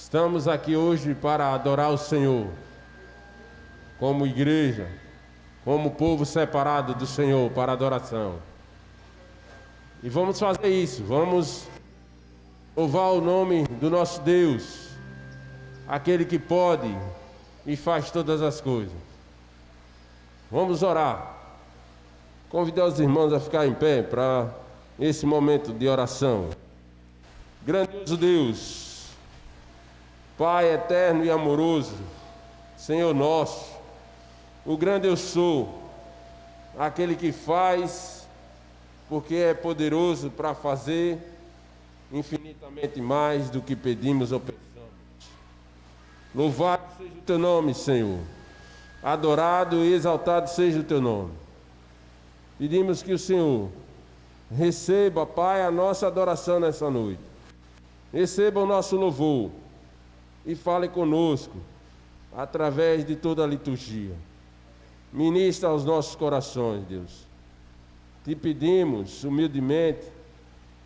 Estamos aqui hoje para adorar o Senhor, como igreja, como povo separado do Senhor para adoração. E vamos fazer isso, vamos louvar o nome do nosso Deus, aquele que pode e faz todas as coisas. Vamos orar. Convidar os irmãos a ficar em pé para esse momento de oração. Grandioso Deus, Pai eterno e amoroso, Senhor nosso, o grande eu sou, aquele que faz, porque é poderoso para fazer infinitamente mais do que pedimos ou pensamos. Louvado seja o teu nome, Senhor. Adorado e exaltado seja o teu nome. Pedimos que o Senhor receba, Pai, a nossa adoração nessa noite. Receba o nosso louvor e fale conosco através de toda a liturgia. Ministra aos nossos corações, Deus. Te pedimos humildemente,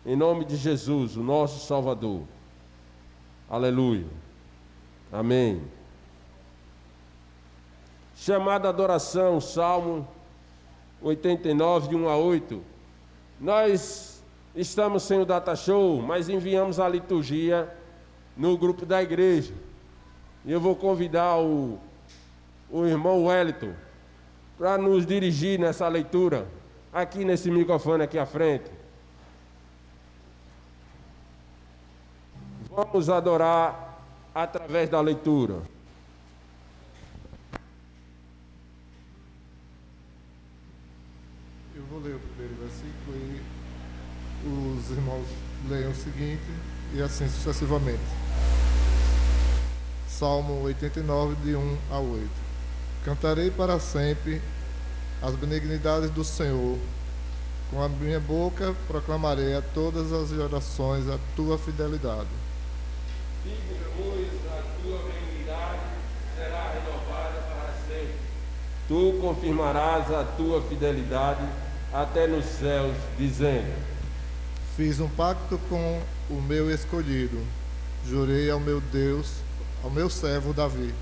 em nome de Jesus, o nosso Salvador. Aleluia. Amém. Chamada adoração, Salmo 89, de 1 a 8. Nós estamos sem o data show, mas enviamos a liturgia no grupo da igreja. E eu vou convidar o irmão Wellington para nos dirigir nessa leitura, aqui nesse microfone aqui à frente. Vamos adorar através da leitura. Eu vou ler o primeiro versículo e os irmãos leiam o seguinte e assim sucessivamente. Salmo 89, de 1 a 8. Cantarei para sempre as benignidades do Senhor. Com a minha boca proclamarei a todas as gerações a tua fidelidade. Digo, pois, a tua benignidade será renovada para sempre. Tu confirmarás a tua fidelidade até nos céus, dizendo: Fiz um pacto com o meu escolhido, jurei ao meu Deus, ao meu servo Davi.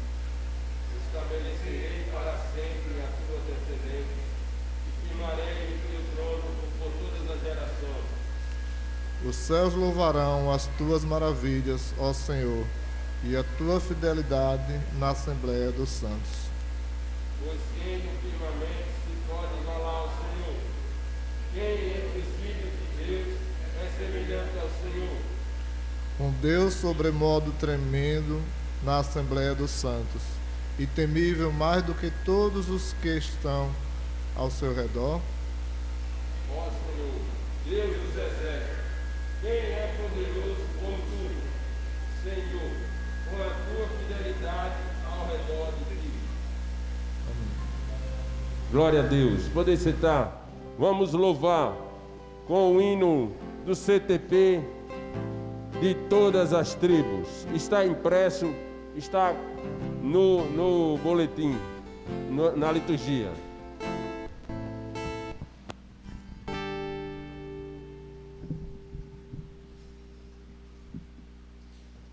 Estabelecerei para sempre a tua descendência e firmarei o teu trono por todas as gerações. Os céus louvarão as tuas maravilhas, ó Senhor, e a tua fidelidade na Assembleia dos Santos. Pois quem no firmamento se pode igualar ao Senhor? Quem entre os filhos de Deus é semelhante ao Senhor? Um Deus sobremodo tremendo na Assembleia dos Santos, e temível mais do que todos os que estão ao seu redor. Ó Senhor, Deus dos exércitos, quem é poderoso como tu, Senhor, com a tua fidelidade ao redor de ti. Glória a Deus. Podem sentar. Vamos louvar com o hino do CTP de todas as tribos. Está impresso, está no boletim, na liturgia.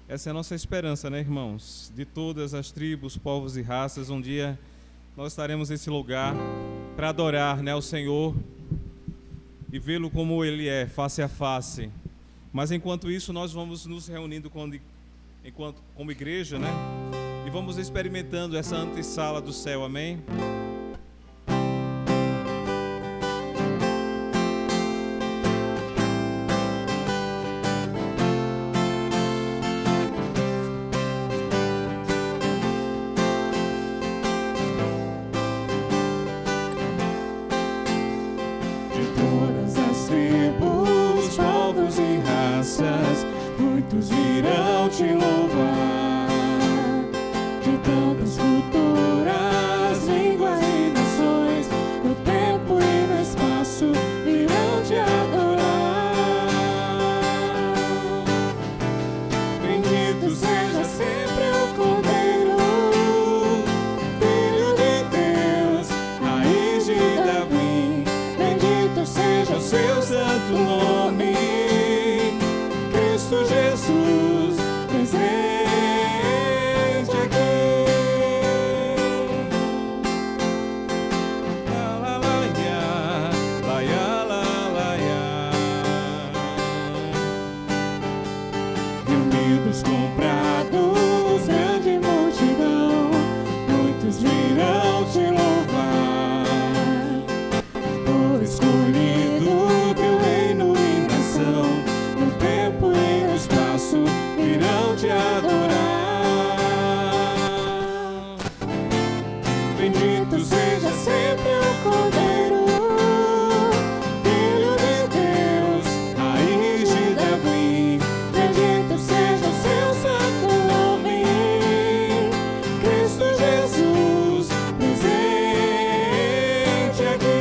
Essa é a nossa esperança, né, irmãos? De todas as tribos, povos e raças, um dia nós estaremos nesse lugar para adorar, né, o Senhor e vê-lo como Ele é, face a face. Mas enquanto isso, nós vamos nos reunindo como igreja, né? E vamos experimentando essa antessala do céu, amém? Muitos virão te louvar, de tantas culturas, línguas e nações, no tempo e no espaço virão te adorar. Bendito seja sempre o Cordeiro, Filho de Deus, raiz de Davi. Bendito seja o seu santo nome, Cristo Jesus, presente. Os comprados, grande multidão, muitos virão te louvar. Povo escolhido, teu reino e nação, no tempo e no espaço virão te adorar. Bendito seja sempre o Cordeiro, Filho de Deus, raiz de Davi. Bendito seja o seu santo nome, Cristo Jesus, presente aqui.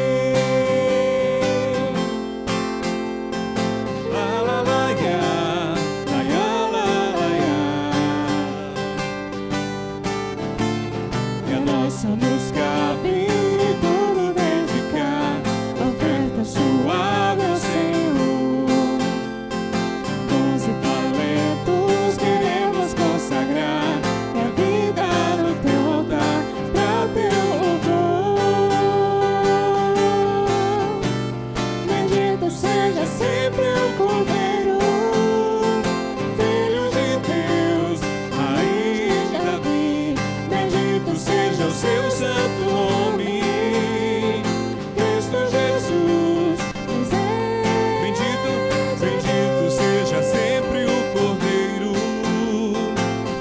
La la la ya, la ya la la ya. E a nós só nos cabe tudo dedicar, oferta suave ao Senhor. Dons e talentos queremos consagrar, e a vida no teu altar, pra teu louvor. Bendito seja sempre o Cordeiro, Filho de Deus, raiz de Davi. Bendito seja o seu santo nome, Cristo Jesus. Bendito, bendito seja sempre o Cordeiro,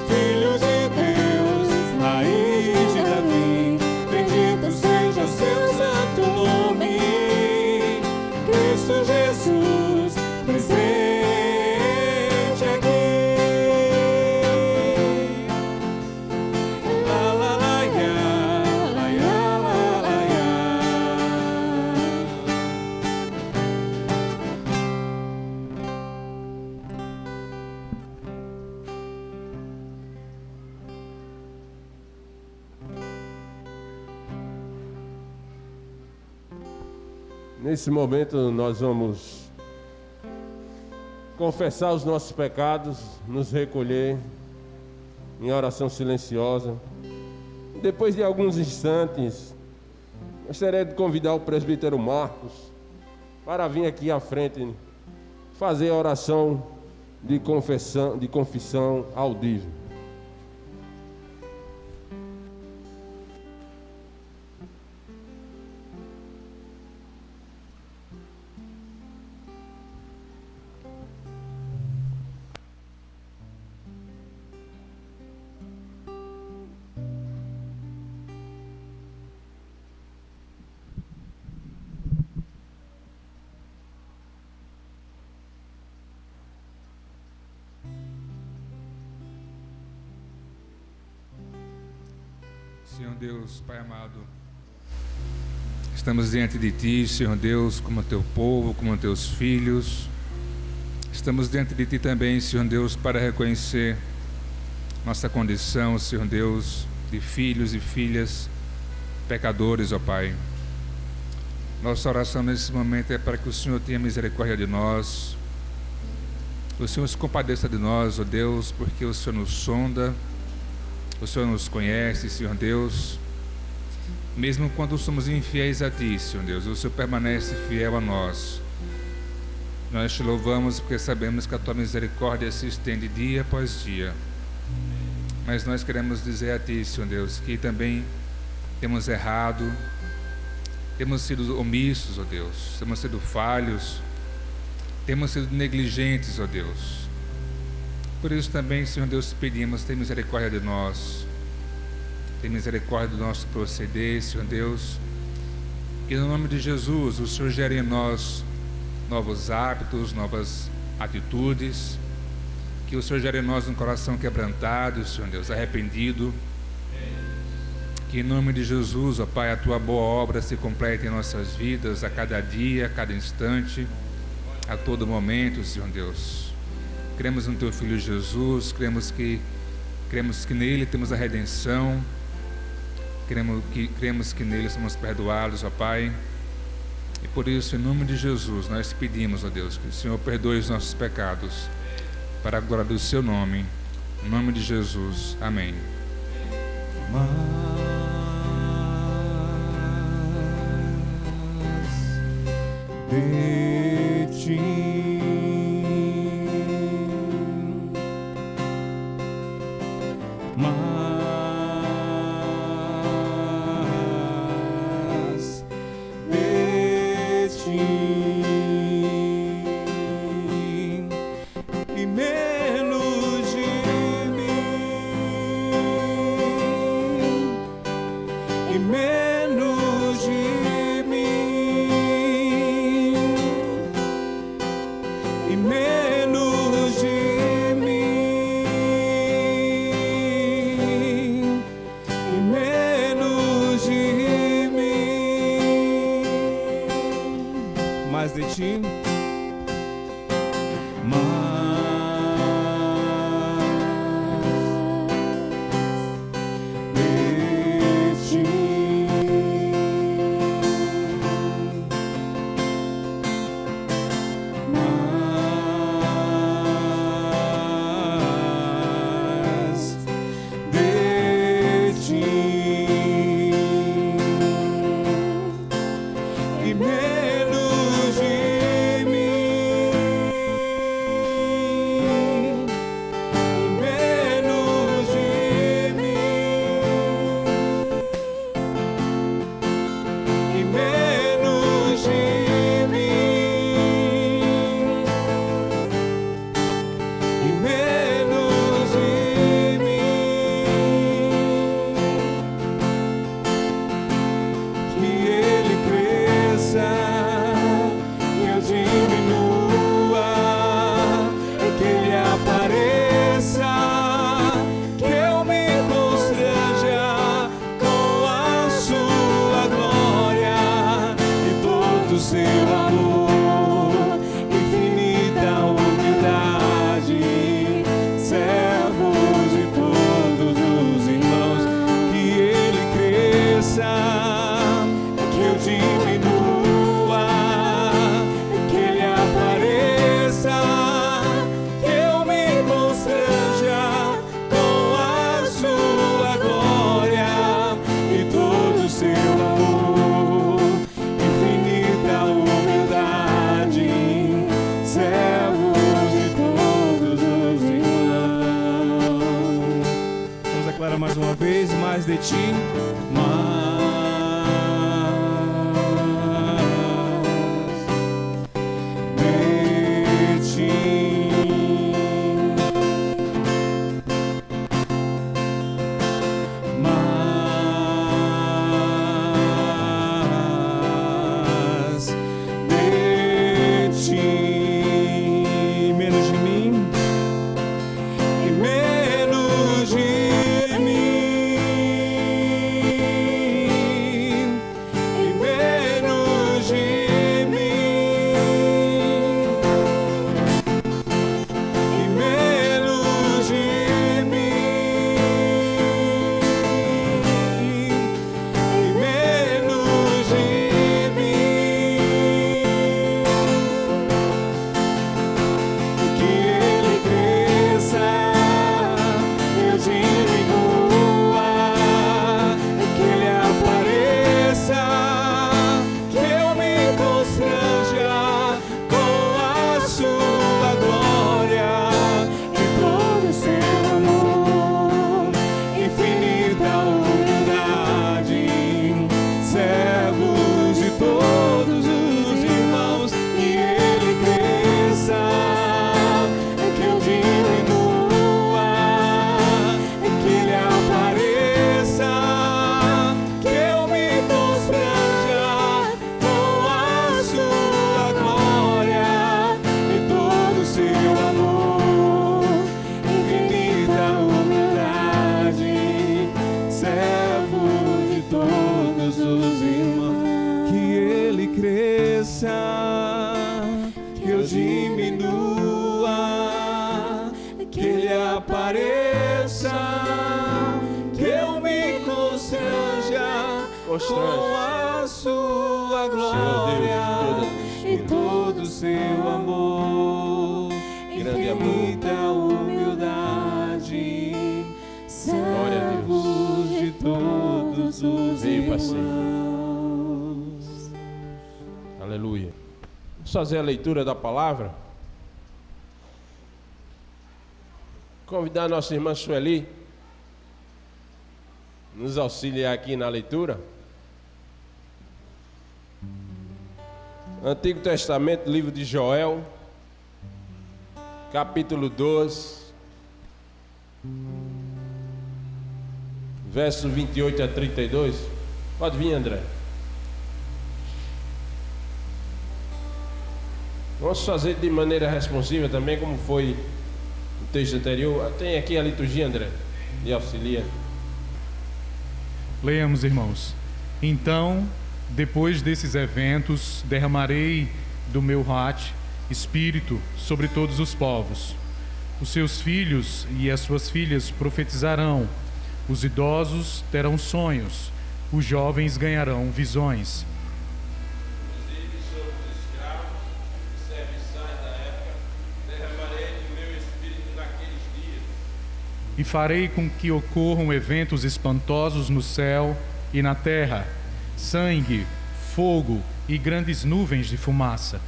Filho de Deus, raiz de Davi. Bendito seja o seu santo nome, Cristo Jesus, presente aqui. La la la ya, la ya la la ya. Nesse momento nós vamos confessar os nossos pecados, nos recolher em oração silenciosa. Depois de alguns instantes, gostaria de convidar o presbítero Marcos para vir aqui à frente fazer a oração de confissão audível. Senhor Deus, Pai amado, estamos diante de Ti, Senhor Deus, como Teu povo, como Teus filhos. Estamos diante de Ti também, Senhor Deus, para reconhecer nossa condição, Senhor Deus, de filhos e filhas pecadores, ó Pai. Nossa oração nesse momento é para que o Senhor tenha misericórdia de nós, o Senhor se compadeça de nós, ó Deus, porque o Senhor nos sonda, o Senhor nos conhece, Senhor Deus. Mesmo quando somos infiéis a Ti, Senhor Deus, o Senhor permanece fiel a nós. Nós Te louvamos porque sabemos que a Tua misericórdia se estende dia após dia. Mas nós queremos dizer a Ti, Senhor Deus, que também temos errado, temos sido omissos, ó Deus, temos sido falhos, temos sido negligentes, ó Deus. Por isso também, Senhor Deus, te pedimos, tem misericórdia de nós, tem misericórdia do nosso proceder, Senhor Deus, que no nome de Jesus o Senhor gere em nós novos hábitos, novas atitudes, que o Senhor gere em nós um coração quebrantado, Senhor Deus, arrependido, que em nome de Jesus, ó Pai, a Tua boa obra se complete em nossas vidas, a cada dia, a cada instante, a todo momento, Senhor Deus. Cremos no Teu Filho Jesus, cremos que nele temos a redenção, cremos que nele somos perdoados, ó Pai. E por isso, em nome de Jesus, nós te pedimos, ó Deus, que o Senhor perdoe os nossos pecados, para a glória do Seu nome, em nome de Jesus. Amém. De Ti menos de mim. Que Ele cresça, que eu diminua, que Ele apareça, que eu me constranja com a sua glória e todo o seu amor, infinita humildade, servos de todos os irmãos. Que Ele cresça, que eu diminua, que Ele apareça, que eu me constranja com a sua glória e todo o seu amor, infinita humildade, servos de todos os irmãos. Vamos declarar mais uma vez, mais de ti. Mais de ti, menos de mim e menos de mim e menos de mim e menos de mim e menos de mim. Que Ele cresça, eu diminua, que Ele apareça, que eu me constranja com a sua glória e todo o seu amor, infinita humildade, servos de todos os irmãos. Que Ele cresça, que eu diminua, que Ele apareça, que eu me constranja com a sua glória e todo o seu amor, infinita humildade, servo de todos os irmãos. Que Ele cresça, que eu diminua, que Ele apareça, que eu me constranja com a sua glória e todo o seu amor, Grande amor. infinita humildade, Glória a Deus. servos de todos os Veio para ser. irmãos. Aleluia. Vamos fazer a leitura da palavra. Convidar a nossa irmã Sueli nos auxiliar aqui na leitura. Antigo Testamento, livro de Joel, capítulo 12, verso 28 a 32. Pode vir, André. Vamos fazer de maneira responsiva também, como foi o texto anterior. Tem aqui a liturgia, André, e auxilia. Leamos, irmãos. Então, depois desses eventos, derramarei do meu espírito sobre todos os povos. Os seus filhos e as suas filhas profetizarão, os idosos terão sonhos, os jovens ganharão visões. Inclusive sobre os escravos e serviçais da época, derramarei do meu espírito naqueles dias. E farei com que ocorram eventos espantosos no céu e na terra, sangue, fogo e grandes nuvens de fumaça.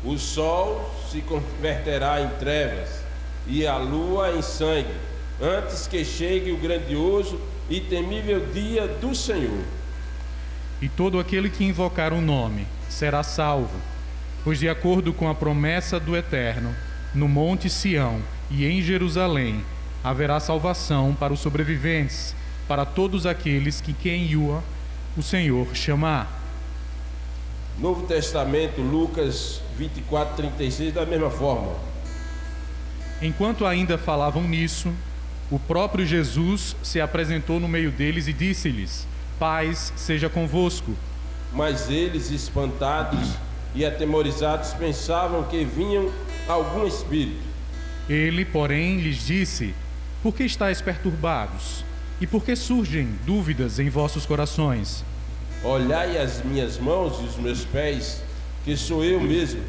O sol se converterá em trevas e a lua em sangue, antes que chegue o grandioso e temível dia do Senhor. E todo aquele que invocar o nome será salvo, pois de acordo com a promessa do Eterno, no monte Sião e em Jerusalém haverá salvação para os sobreviventes, para todos aqueles que quem o Senhor chamar. Novo Testamento, Lucas 24:36, da mesma forma. Enquanto ainda falavam nisso, o próprio Jesus se apresentou no meio deles e disse-lhes: Paz seja convosco. Mas eles, espantados e atemorizados, pensavam que vinham algum espírito. Ele, porém, lhes disse: Por que estáis perturbados? E por que surgem dúvidas em vossos corações? Olhai as minhas mãos e os meus pés, que sou eu mesmo.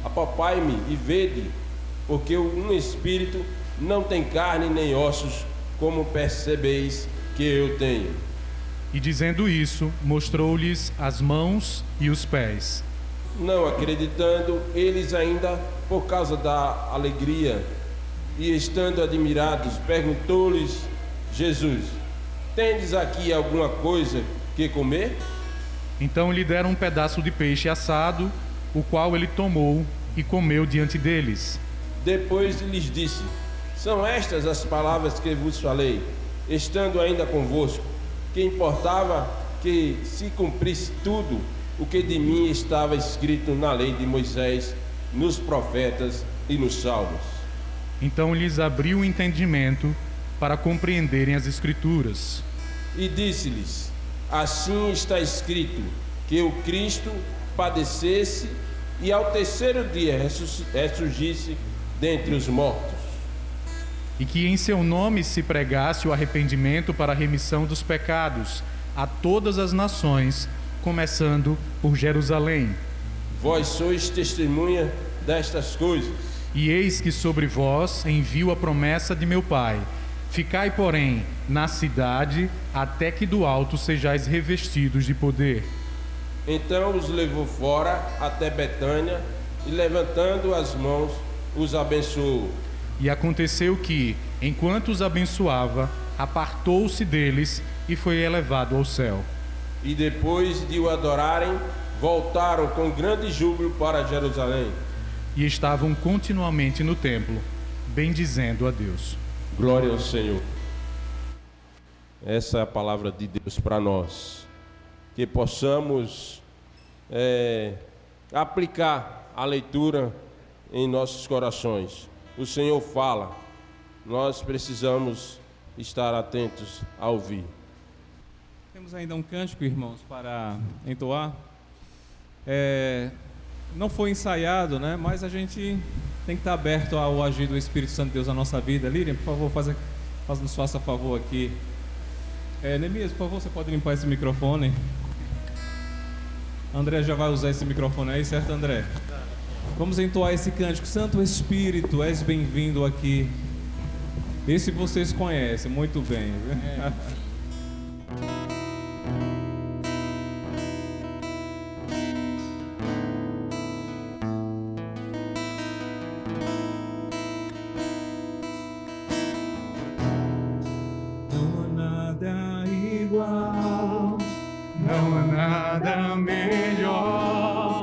Apalpai-me e vede, porque um espírito não tem carne nem ossos, como percebeis que eu tenho. E dizendo isso, mostrou-lhes as mãos e os pés. Não acreditando, eles ainda, por causa da alegria, e estando admirados, perguntou-lhes Jesus: Tendes aqui alguma coisa que comer? Então lhe deram um pedaço de peixe assado, o qual ele tomou e comeu diante deles. Depois lhes disse: São estas as palavras que vos falei, estando ainda convosco, que importava que se cumprisse tudo o que de mim estava escrito na lei de Moisés, nos profetas e nos salmos. Então lhes abriu o entendimento para compreenderem as Escrituras. E disse-lhes: Assim está escrito, que o Cristo padecesse e ao terceiro dia ressurgisse dentre os mortos. E que em seu nome se pregasse o arrependimento para a remissão dos pecados a todas as nações, começando por Jerusalém. Vós sois testemunha destas coisas. E eis que sobre vós envio a promessa de meu Pai. Ficai, porém, na cidade, até que do alto sejais revestidos de poder. Então os levou fora até Betânia, e levantando as mãos, os abençoou. E aconteceu que, enquanto os abençoava, apartou-se deles e foi elevado ao céu. E depois de o adorarem, voltaram com grande júbilo para Jerusalém. E estavam continuamente no templo, bendizendo a Deus. Glória ao Senhor. Essa é a palavra de Deus para nós. Que possamos aplicar a leitura em nossos corações. O Senhor fala, nós precisamos estar atentos a ouvir. Temos ainda um cântico, irmãos, para entoar. Não foi ensaiado, né? Mas a gente tem que estar aberto ao agir do Espírito Santo de Deus na nossa vida. Líria, por favor, nos faça favor aqui. Neemias, por favor, você pode limpar esse microfone? André já vai usar esse microfone aí, certo, André? Vamos entoar esse cântico. Santo Espírito, és bem-vindo aqui. Esse vocês conhecem muito bem. Não há nada igual, não há nada melhor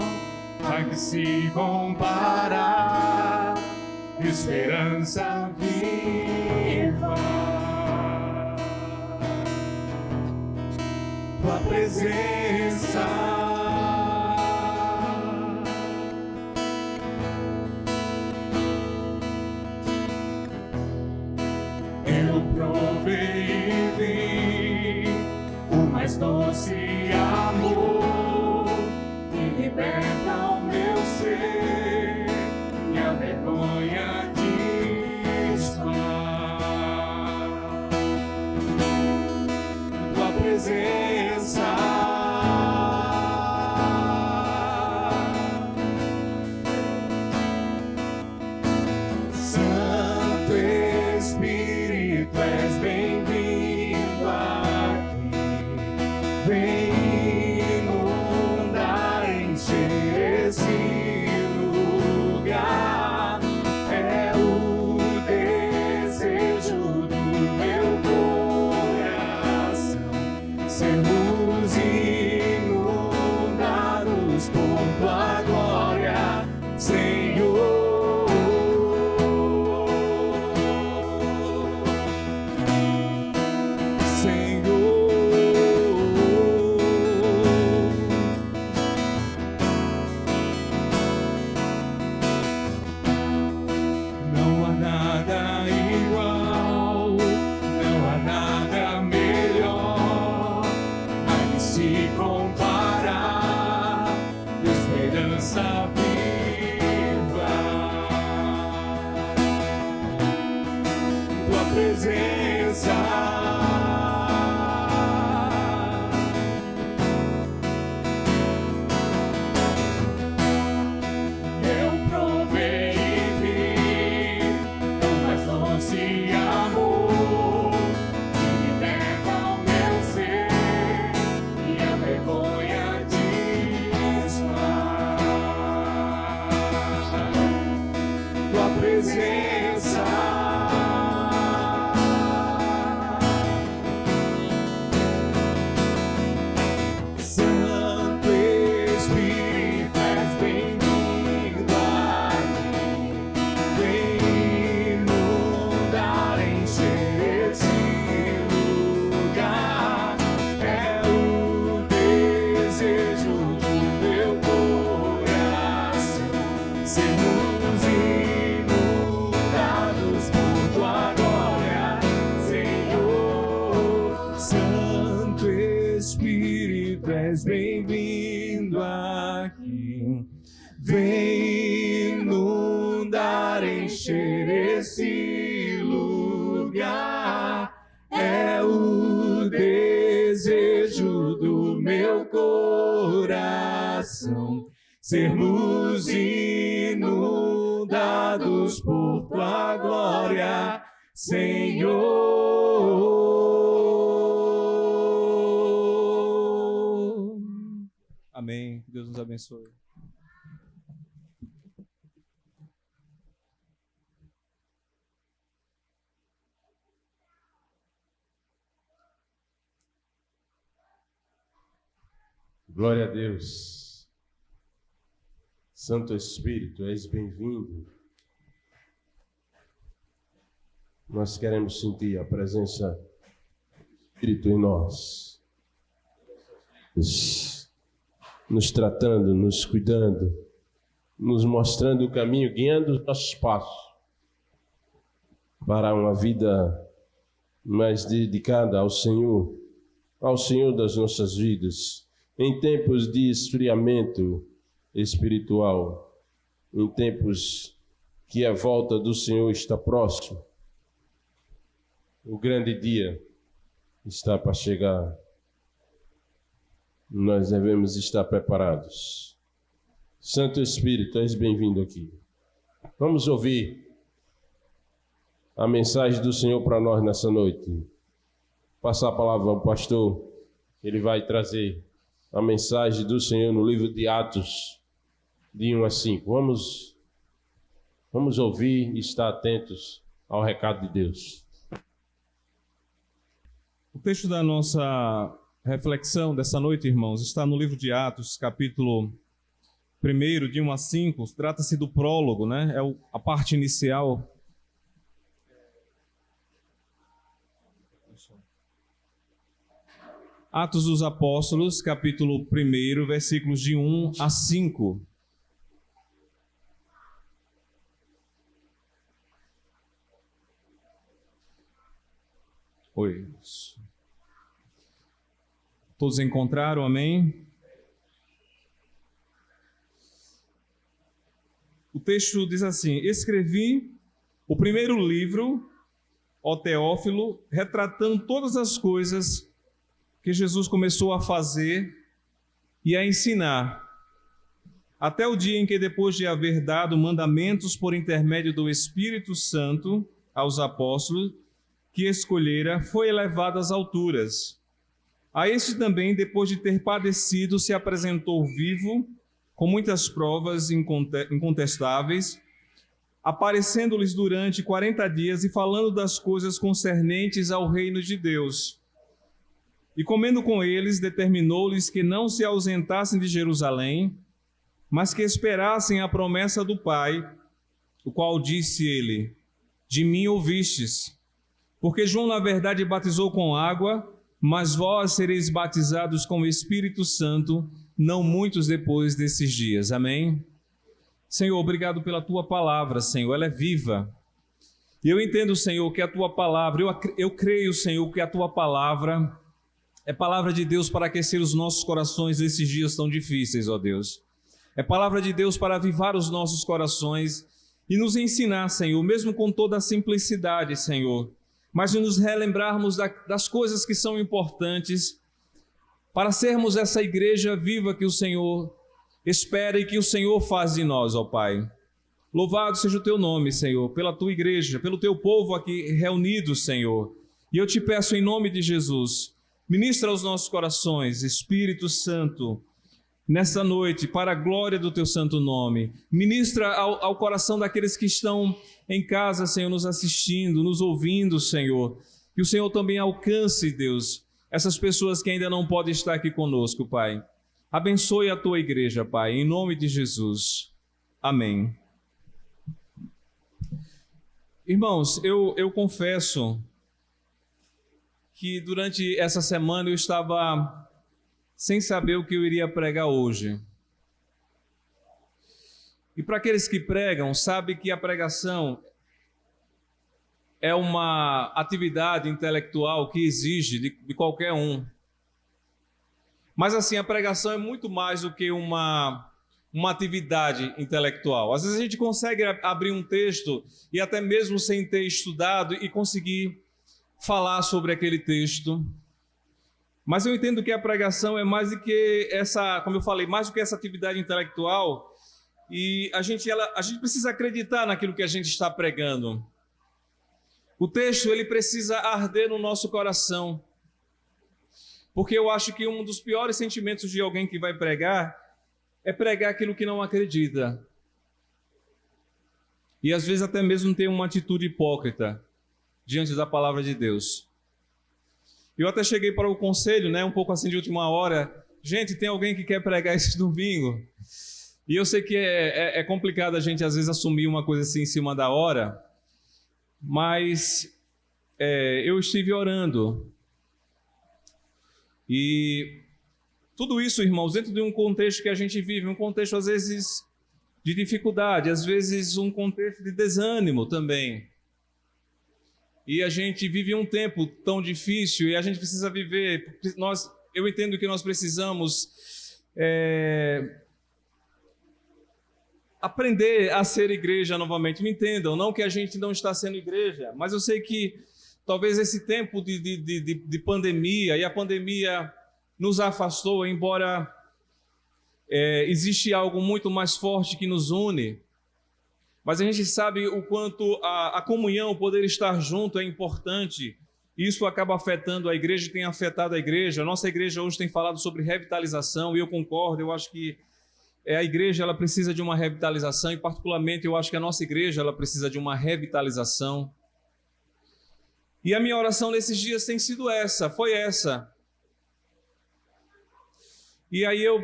a que se comparar. Esperança viva, tua presença. Eu provei e vi o mais doce amor que liberta o meu ser e a vergonha desfaz. Tua presença, Santo Espírito, és bem-vindo aqui. Vem inundar, encher esse lugar. É o desejo do meu coração ser tua presença. Eu provei e vi tão mais doce amor que liberta o meu ser e a vergonha desfaz. Tua presença, Santo Espírito, és bem-vindo aqui. Vem inundar, encher esse lugar. É o desejo do meu coração, sermos inundados por tua glória, Senhor. Santo Espírito, és bem-vindo aqui. Vem inundar, encher esse lugar. É o desejo do meu coração, sermos inundados por tua glória, Senhor. Amém. Deus nos abençoe. Glória a Deus. Santo Espírito, és bem-vindo. Nós queremos sentir a presença do Espírito em nós, nos tratando, nos cuidando, nos mostrando o caminho, guiando os nossos passos para uma vida mais dedicada ao Senhor das nossas vidas. Em tempos de esfriamento espiritual, em tempos que a volta do Senhor está próximo, o grande dia está para chegar. Nós devemos estar preparados. Santo Espírito, és bem-vindo aqui. Vamos ouvir a mensagem do Senhor para nós nessa noite. Passar a palavra ao pastor, ele vai trazer a mensagem do Senhor no livro de Atos, de 1 a 5. Vamos ouvir e estar atentos ao recado de Deus. O texto da nossa reflexão dessa noite, irmãos, está no livro de Atos, capítulo 1, de 1 a 5. Trata-se do prólogo, né? É a parte inicial. Atos dos Apóstolos, capítulo 1, versículos de 1 a 5. Oi. Todos encontraram, amém? O texto diz assim: escrevi o primeiro livro, ó Teófilo, retratando todas as coisas que Jesus começou a fazer e a ensinar, até o dia em que, depois de haver dado mandamentos por intermédio do Espírito Santo aos apóstolos que escolhera, foi elevado às alturas. A este também, depois de ter padecido, se apresentou vivo, com muitas provas incontestáveis, aparecendo-lhes durante 40 dias e falando das coisas concernentes ao reino de Deus. E comendo com eles, determinou-lhes que não se ausentassem de Jerusalém, mas que esperassem a promessa do Pai, o qual disse ele: de mim ouvistes, porque João na verdade batizou com água, mas vós sereis batizados com o Espírito Santo, não muitos depois desses dias. Amém? Senhor, obrigado pela Tua palavra, Senhor, ela é viva. E eu entendo, Senhor, que a Tua palavra, eu creio, Senhor, que a Tua palavra é palavra de Deus para aquecer os nossos corações nesses dias tão difíceis, ó Deus. É palavra de Deus para avivar os nossos corações e nos ensinar, Senhor, mesmo com toda a simplicidade, Senhor, mas de nos relembrarmos das coisas que são importantes para sermos essa igreja viva que o Senhor espera e que o Senhor faz de nós, ó Pai. Louvado seja o teu nome, Senhor, pela tua igreja, pelo teu povo aqui reunido, Senhor. E eu te peço em nome de Jesus, ministra aos nossos corações, Espírito Santo, nessa noite, para a glória do teu santo nome. Ministra ao coração daqueles que estão em casa, Senhor, nos assistindo, nos ouvindo, Senhor. Que o Senhor também alcance, Deus, essas pessoas que ainda não podem estar aqui conosco, Pai. Abençoe a tua igreja, Pai, em nome de Jesus. Amém. Irmãos, eu confesso que durante essa semana eu estava sem saber o que eu iria pregar hoje. E para aqueles que pregam, sabe que a pregação é uma atividade intelectual que exige de qualquer um. Mas assim, a pregação é muito mais do que uma atividade intelectual. Às vezes a gente consegue abrir um texto e até mesmo sem ter estudado e conseguir falar sobre aquele texto. Mas eu entendo que a pregação é mais do que essa, como eu falei, mais do que essa atividade intelectual. E a gente precisa acreditar naquilo que a gente está pregando. O texto, ele precisa arder no nosso coração. Porque eu acho que um dos piores sentimentos de alguém que vai pregar é pregar aquilo que não acredita. E às vezes até mesmo ter uma atitude hipócrita diante da palavra de Deus. Eu até cheguei para o conselho, um pouco assim de última hora. Gente, tem alguém que quer pregar esse domingo? E eu sei que é complicado a gente às vezes assumir uma coisa assim em cima da hora, mas eu estive orando. E tudo isso, irmãos, dentro de um contexto que a gente vive, um contexto às vezes de dificuldade, às vezes um contexto de desânimo também. E a gente vive um tempo tão difícil e a gente precisa viver. Eu entendo que nós precisamos aprender a ser igreja novamente. Me entendam, não que a gente não está sendo igreja, mas eu sei que talvez esse tempo de pandemia, e a pandemia nos afastou, embora existe algo muito mais forte que nos une. Mas a gente sabe o quanto a comunhão, o poder estar junto é importante. Isso acaba afetando a igreja, tem afetado a igreja. A nossa igreja hoje tem falado sobre revitalização e eu concordo. Eu acho que a igreja ela precisa de uma revitalização e particularmente eu acho que a nossa igreja ela precisa de uma revitalização. E a minha oração nesses dias tem sido foi essa. E aí eu,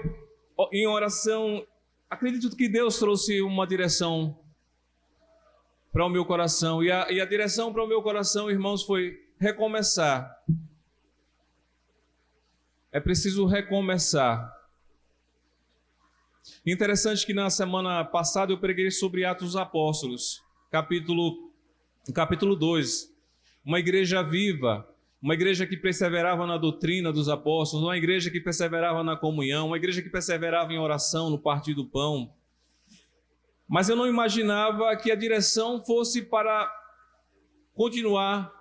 em oração, acredito que Deus trouxe uma direção para o meu coração. E a direção para o meu coração, irmãos, foi recomeçar. É preciso recomeçar. Interessante que na semana passada eu preguei sobre Atos dos Apóstolos, capítulo 2. Uma igreja viva, uma igreja que perseverava na doutrina dos apóstolos, uma igreja que perseverava na comunhão, uma igreja que perseverava em oração, no partir do pão. Mas eu não imaginava que a direção fosse para continuar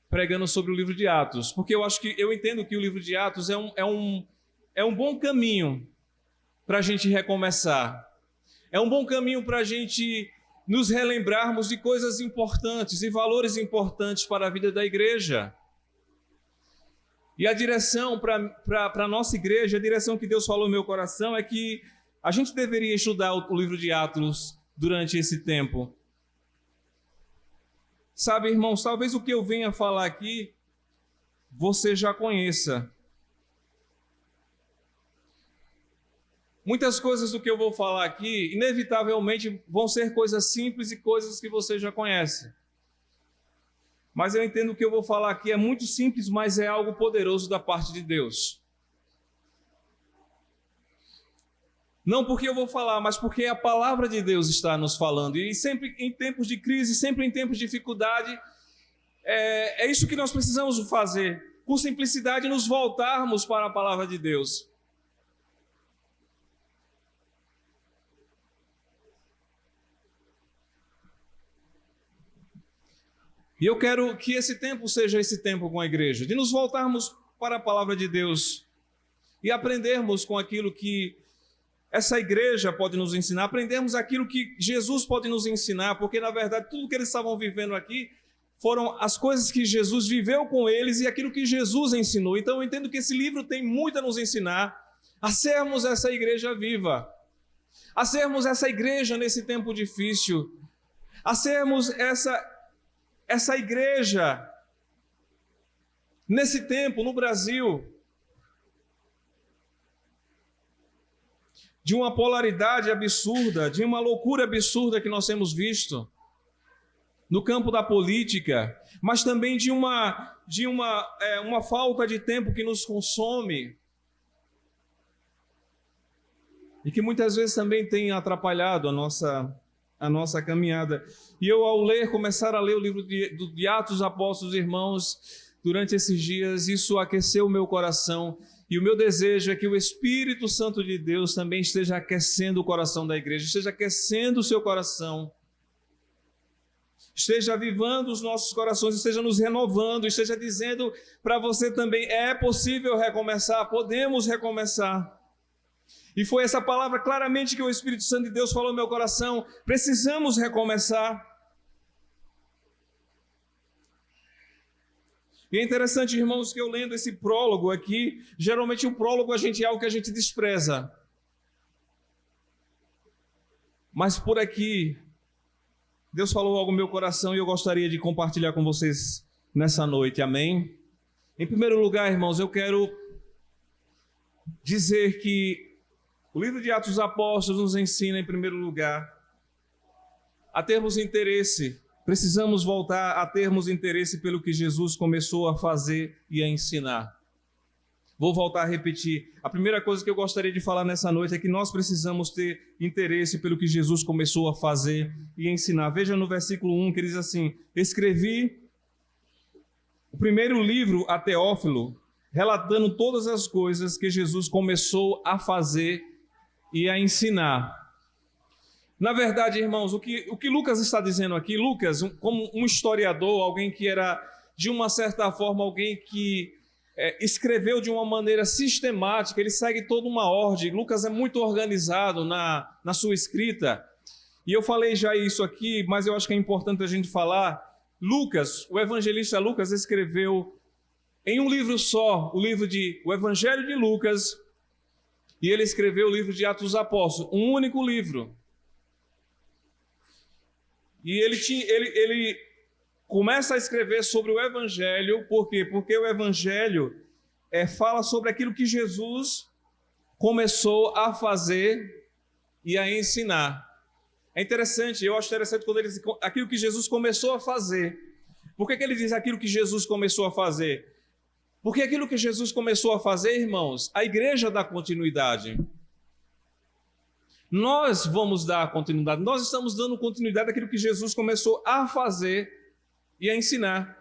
pregando sobre o livro de Atos, porque eu entendo que o livro de Atos é um bom caminho para a gente recomeçar. É um bom caminho para a gente nos relembrarmos de coisas importantes e valores importantes para a vida da igreja. E a direção para a nossa igreja, a direção que Deus falou no meu coração é que a gente deveria estudar o livro de Atos durante esse tempo. Sabe, irmãos, talvez o que eu venha falar aqui, você já conheça. Muitas coisas do que eu vou falar aqui, inevitavelmente, vão ser coisas simples e coisas que você já conhece. Mas eu entendo que eu vou falar aqui é muito simples, mas é algo poderoso da parte de Deus. Não porque eu vou falar, mas porque a palavra de Deus está nos falando. E sempre em tempos de crise, sempre em tempos de dificuldade, é isso que nós precisamos fazer. Com simplicidade, nos voltarmos para a palavra de Deus. E eu quero que esse tempo seja esse tempo com a igreja, de nos voltarmos para a palavra de Deus e aprendermos com aquilo que essa igreja pode nos ensinar, aprendermos aquilo que Jesus pode nos ensinar, porque na verdade tudo que eles estavam vivendo aqui foram as coisas que Jesus viveu com eles e aquilo que Jesus ensinou. Então eu entendo que esse livro tem muito a nos ensinar a sermos essa igreja viva, a sermos essa igreja nesse tempo difícil, a sermos essa igreja nesse tempo no Brasil de uma polaridade absurda, de uma loucura absurda que nós temos visto no campo da política, mas também de uma falta de tempo que nos consome e que muitas vezes também tem atrapalhado a nossa caminhada. E eu, ao começar a ler o livro de Atos dos Apóstolos, irmãos, durante esses dias, isso aqueceu o meu coração. E o meu desejo é que o Espírito Santo de Deus também esteja aquecendo o coração da igreja, esteja aquecendo o seu coração, esteja avivando os nossos corações, esteja nos renovando, esteja dizendo para você também, é possível recomeçar, podemos recomeçar. E foi essa palavra claramente que o Espírito Santo de Deus falou no meu coração, precisamos recomeçar. E é interessante, irmãos, que eu lendo esse prólogo aqui, geralmente o prólogo é algo que a gente despreza. Mas por aqui, Deus falou algo no meu coração e eu gostaria de compartilhar com vocês nessa noite, amém? Em primeiro lugar, irmãos, eu quero dizer que o livro de Atos dos Apóstolos nos ensina, em primeiro lugar, a termos interesse. Precisamos voltar a termos interesse pelo que Jesus começou a fazer e a ensinar. Vou voltar a repetir. A primeira coisa que eu gostaria de falar nessa noite é que nós precisamos ter interesse pelo que Jesus começou a fazer e ensinar. Veja no versículo 1 que diz assim: escrevi o primeiro livro a Teófilo, relatando todas as coisas que Jesus começou a fazer e a ensinar. Na verdade, irmãos, o que Lucas está dizendo aqui, Lucas, como um historiador, alguém que era, de uma certa forma, alguém que escreveu de uma maneira sistemática, ele segue toda uma ordem. Lucas é muito organizado na sua escrita. E eu falei já isso aqui, mas eu acho que é importante a gente falar. Lucas, o evangelista Lucas, escreveu em um livro só, o Evangelho de Lucas, e ele escreveu o livro de Atos dos Apóstolos, um único livro. E ele começa a escrever sobre o Evangelho, por quê? Porque o Evangelho fala sobre aquilo que Jesus começou a fazer e a ensinar. É interessante, eu acho interessante quando ele diz aquilo que Jesus começou a fazer. Por que ele diz aquilo que Jesus começou a fazer? Porque aquilo que Jesus começou a fazer, irmãos, a igreja dá continuidade. Nós vamos dar continuidade, nós estamos dando continuidade àquilo que Jesus começou a fazer e a ensinar.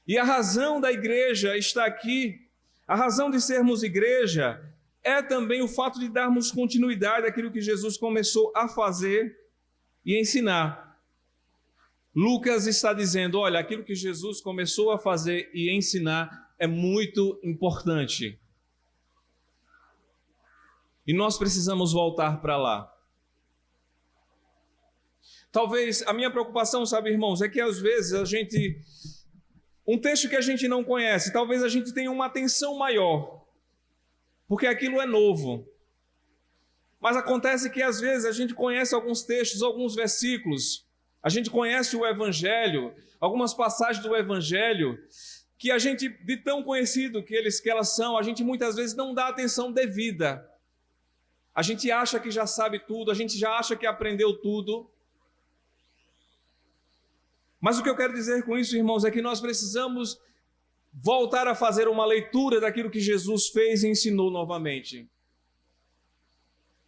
E a razão da igreja está aqui, a razão de sermos igreja é também o fato de darmos continuidade àquilo que Jesus começou a fazer e ensinar. Lucas está dizendo, olha, aquilo que Jesus começou a fazer e ensinar é muito importante. E nós precisamos voltar para lá. Talvez a minha preocupação, sabe, irmãos, é que às vezes um texto que a gente não conhece, talvez a gente tenha uma atenção maior, porque aquilo é novo. Mas acontece que às vezes a gente conhece alguns textos, alguns versículos, a gente conhece o Evangelho, algumas passagens do Evangelho, que a gente, de tão conhecido que elas são, a gente muitas vezes não dá atenção devida. A gente acha que já sabe tudo, a gente já acha que aprendeu tudo. Mas o que eu quero dizer com isso, irmãos, é que nós precisamos voltar a fazer uma leitura daquilo que Jesus fez e ensinou novamente.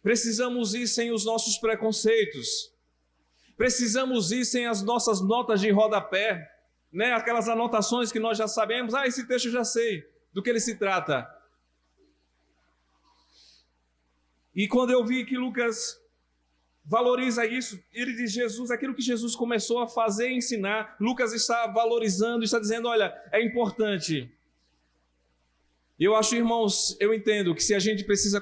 Precisamos ir sem os nossos preconceitos. Precisamos ir sem as nossas notas de rodapé, né? Aquelas anotações que nós já sabemos. Esse texto eu já sei do que ele se trata. E quando eu vi que Lucas valoriza isso. Ele diz Jesus, aquilo que Jesus começou a fazer e ensinar, Lucas está valorizando, está dizendo, olha, é importante. Eu acho, irmãos, eu entendo que se a gente precisa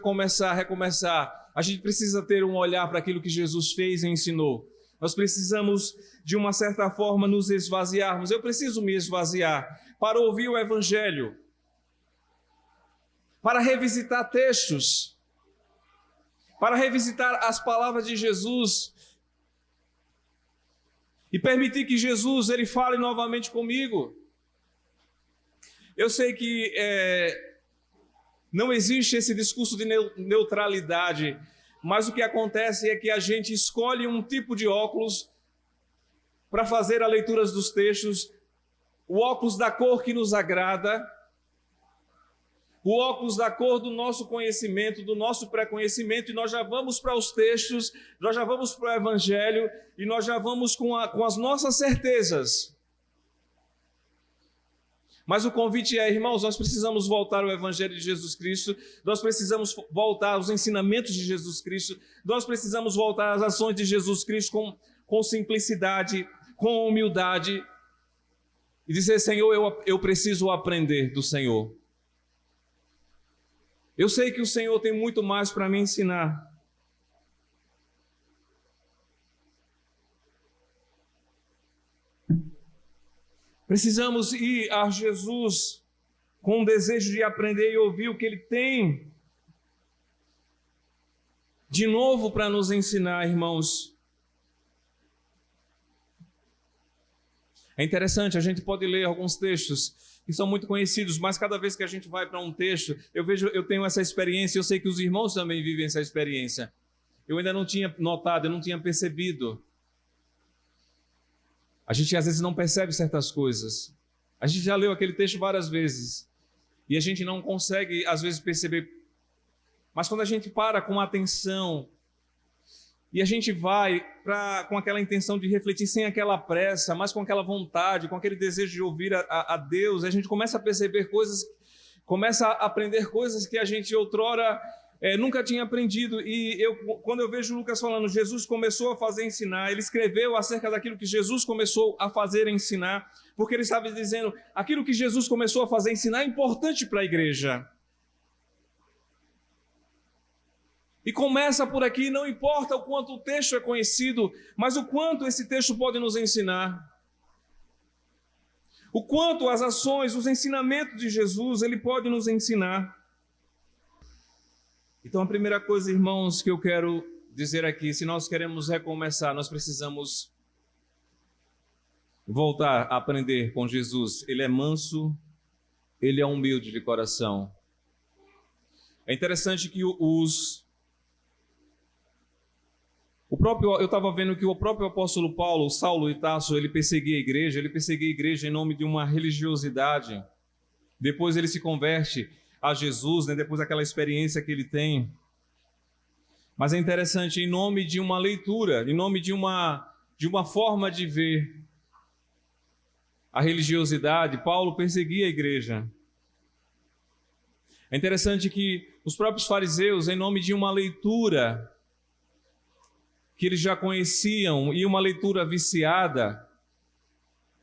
recomeçar, a gente precisa ter um olhar para aquilo que Jesus fez e ensinou. Nós precisamos, de uma certa forma, nos esvaziarmos. Eu preciso me esvaziar para ouvir o Evangelho, para revisitar textos, para revisitar as palavras de Jesus e permitir que Jesus ele fale novamente comigo. Eu sei que não existe esse discurso de neutralidade, mas o que acontece é que a gente escolhe um tipo de óculos para fazer a leitura dos textos, o óculos da cor que nos agrada, o óculos da cor do nosso conhecimento, do nosso pré-conhecimento, e nós já vamos para os textos, nós já vamos para o Evangelho, e nós já vamos com as nossas certezas. Mas o convite é, irmãos, nós precisamos voltar ao Evangelho de Jesus Cristo, nós precisamos voltar aos ensinamentos de Jesus Cristo, nós precisamos voltar às ações de Jesus Cristo com simplicidade, com humildade, e dizer, Senhor, eu preciso aprender do Senhor. Eu sei que o Senhor tem muito mais para me ensinar. Precisamos ir a Jesus com o desejo de aprender e ouvir o que Ele tem de novo para nos ensinar, irmãos. É interessante, a gente pode ler alguns textos que são muito conhecidos, mas cada vez que a gente vai para um texto, eu tenho essa experiência, eu sei que os irmãos também vivem essa experiência. Eu ainda não tinha notado, eu não tinha percebido. A gente às vezes não percebe certas coisas. A gente já leu aquele texto várias vezes e a gente não consegue às vezes perceber. Mas quando a gente para com atenção e a gente vai com aquela intenção de refletir sem aquela pressa, mas com aquela vontade, com aquele desejo de ouvir a Deus, a gente começa a perceber coisas, começa a aprender coisas que a gente outrora nunca tinha aprendido. E quando eu vejo Lucas falando, Jesus começou a fazer ensinar, ele escreveu acerca daquilo que Jesus começou a fazer ensinar, porque ele estava dizendo, aquilo que Jesus começou a fazer ensinar é importante para a igreja. E começa por aqui, não importa o quanto o texto é conhecido, mas o quanto esse texto pode nos ensinar. O quanto as ações, os ensinamentos de Jesus, ele pode nos ensinar. Então a primeira coisa, irmãos, que eu quero dizer aqui, se nós queremos recomeçar, nós precisamos voltar a aprender com Jesus. Ele é manso, ele é humilde de coração. É interessante que eu estava vendo que o próprio apóstolo Paulo, Saulo de Tarso, ele perseguia a igreja em nome de uma religiosidade. Depois ele se converte a Jesus, né? Depois daquela experiência que ele tem. Mas é interessante, em nome de uma leitura, em nome de uma forma de ver a religiosidade, Paulo perseguia a igreja. É interessante que os próprios fariseus, em nome de uma leitura que eles já conheciam e uma leitura viciada,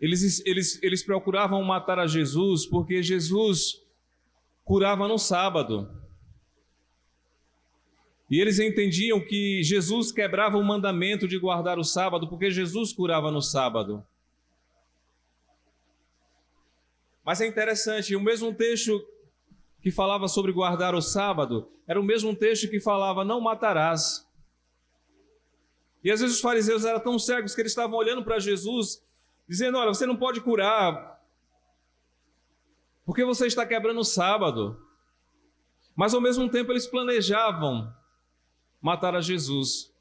eles procuravam matar a Jesus porque Jesus curava no sábado. E eles entendiam que Jesus quebrava o mandamento de guardar o sábado porque Jesus curava no sábado. Mas é interessante, o mesmo texto que falava sobre guardar o sábado era o mesmo texto que falava não matarás. E às vezes os fariseus eram tão cegos que eles estavam olhando para Jesus, dizendo, olha, você não pode curar, porque você está quebrando o sábado. Mas ao mesmo tempo eles planejavam matar a Jesus,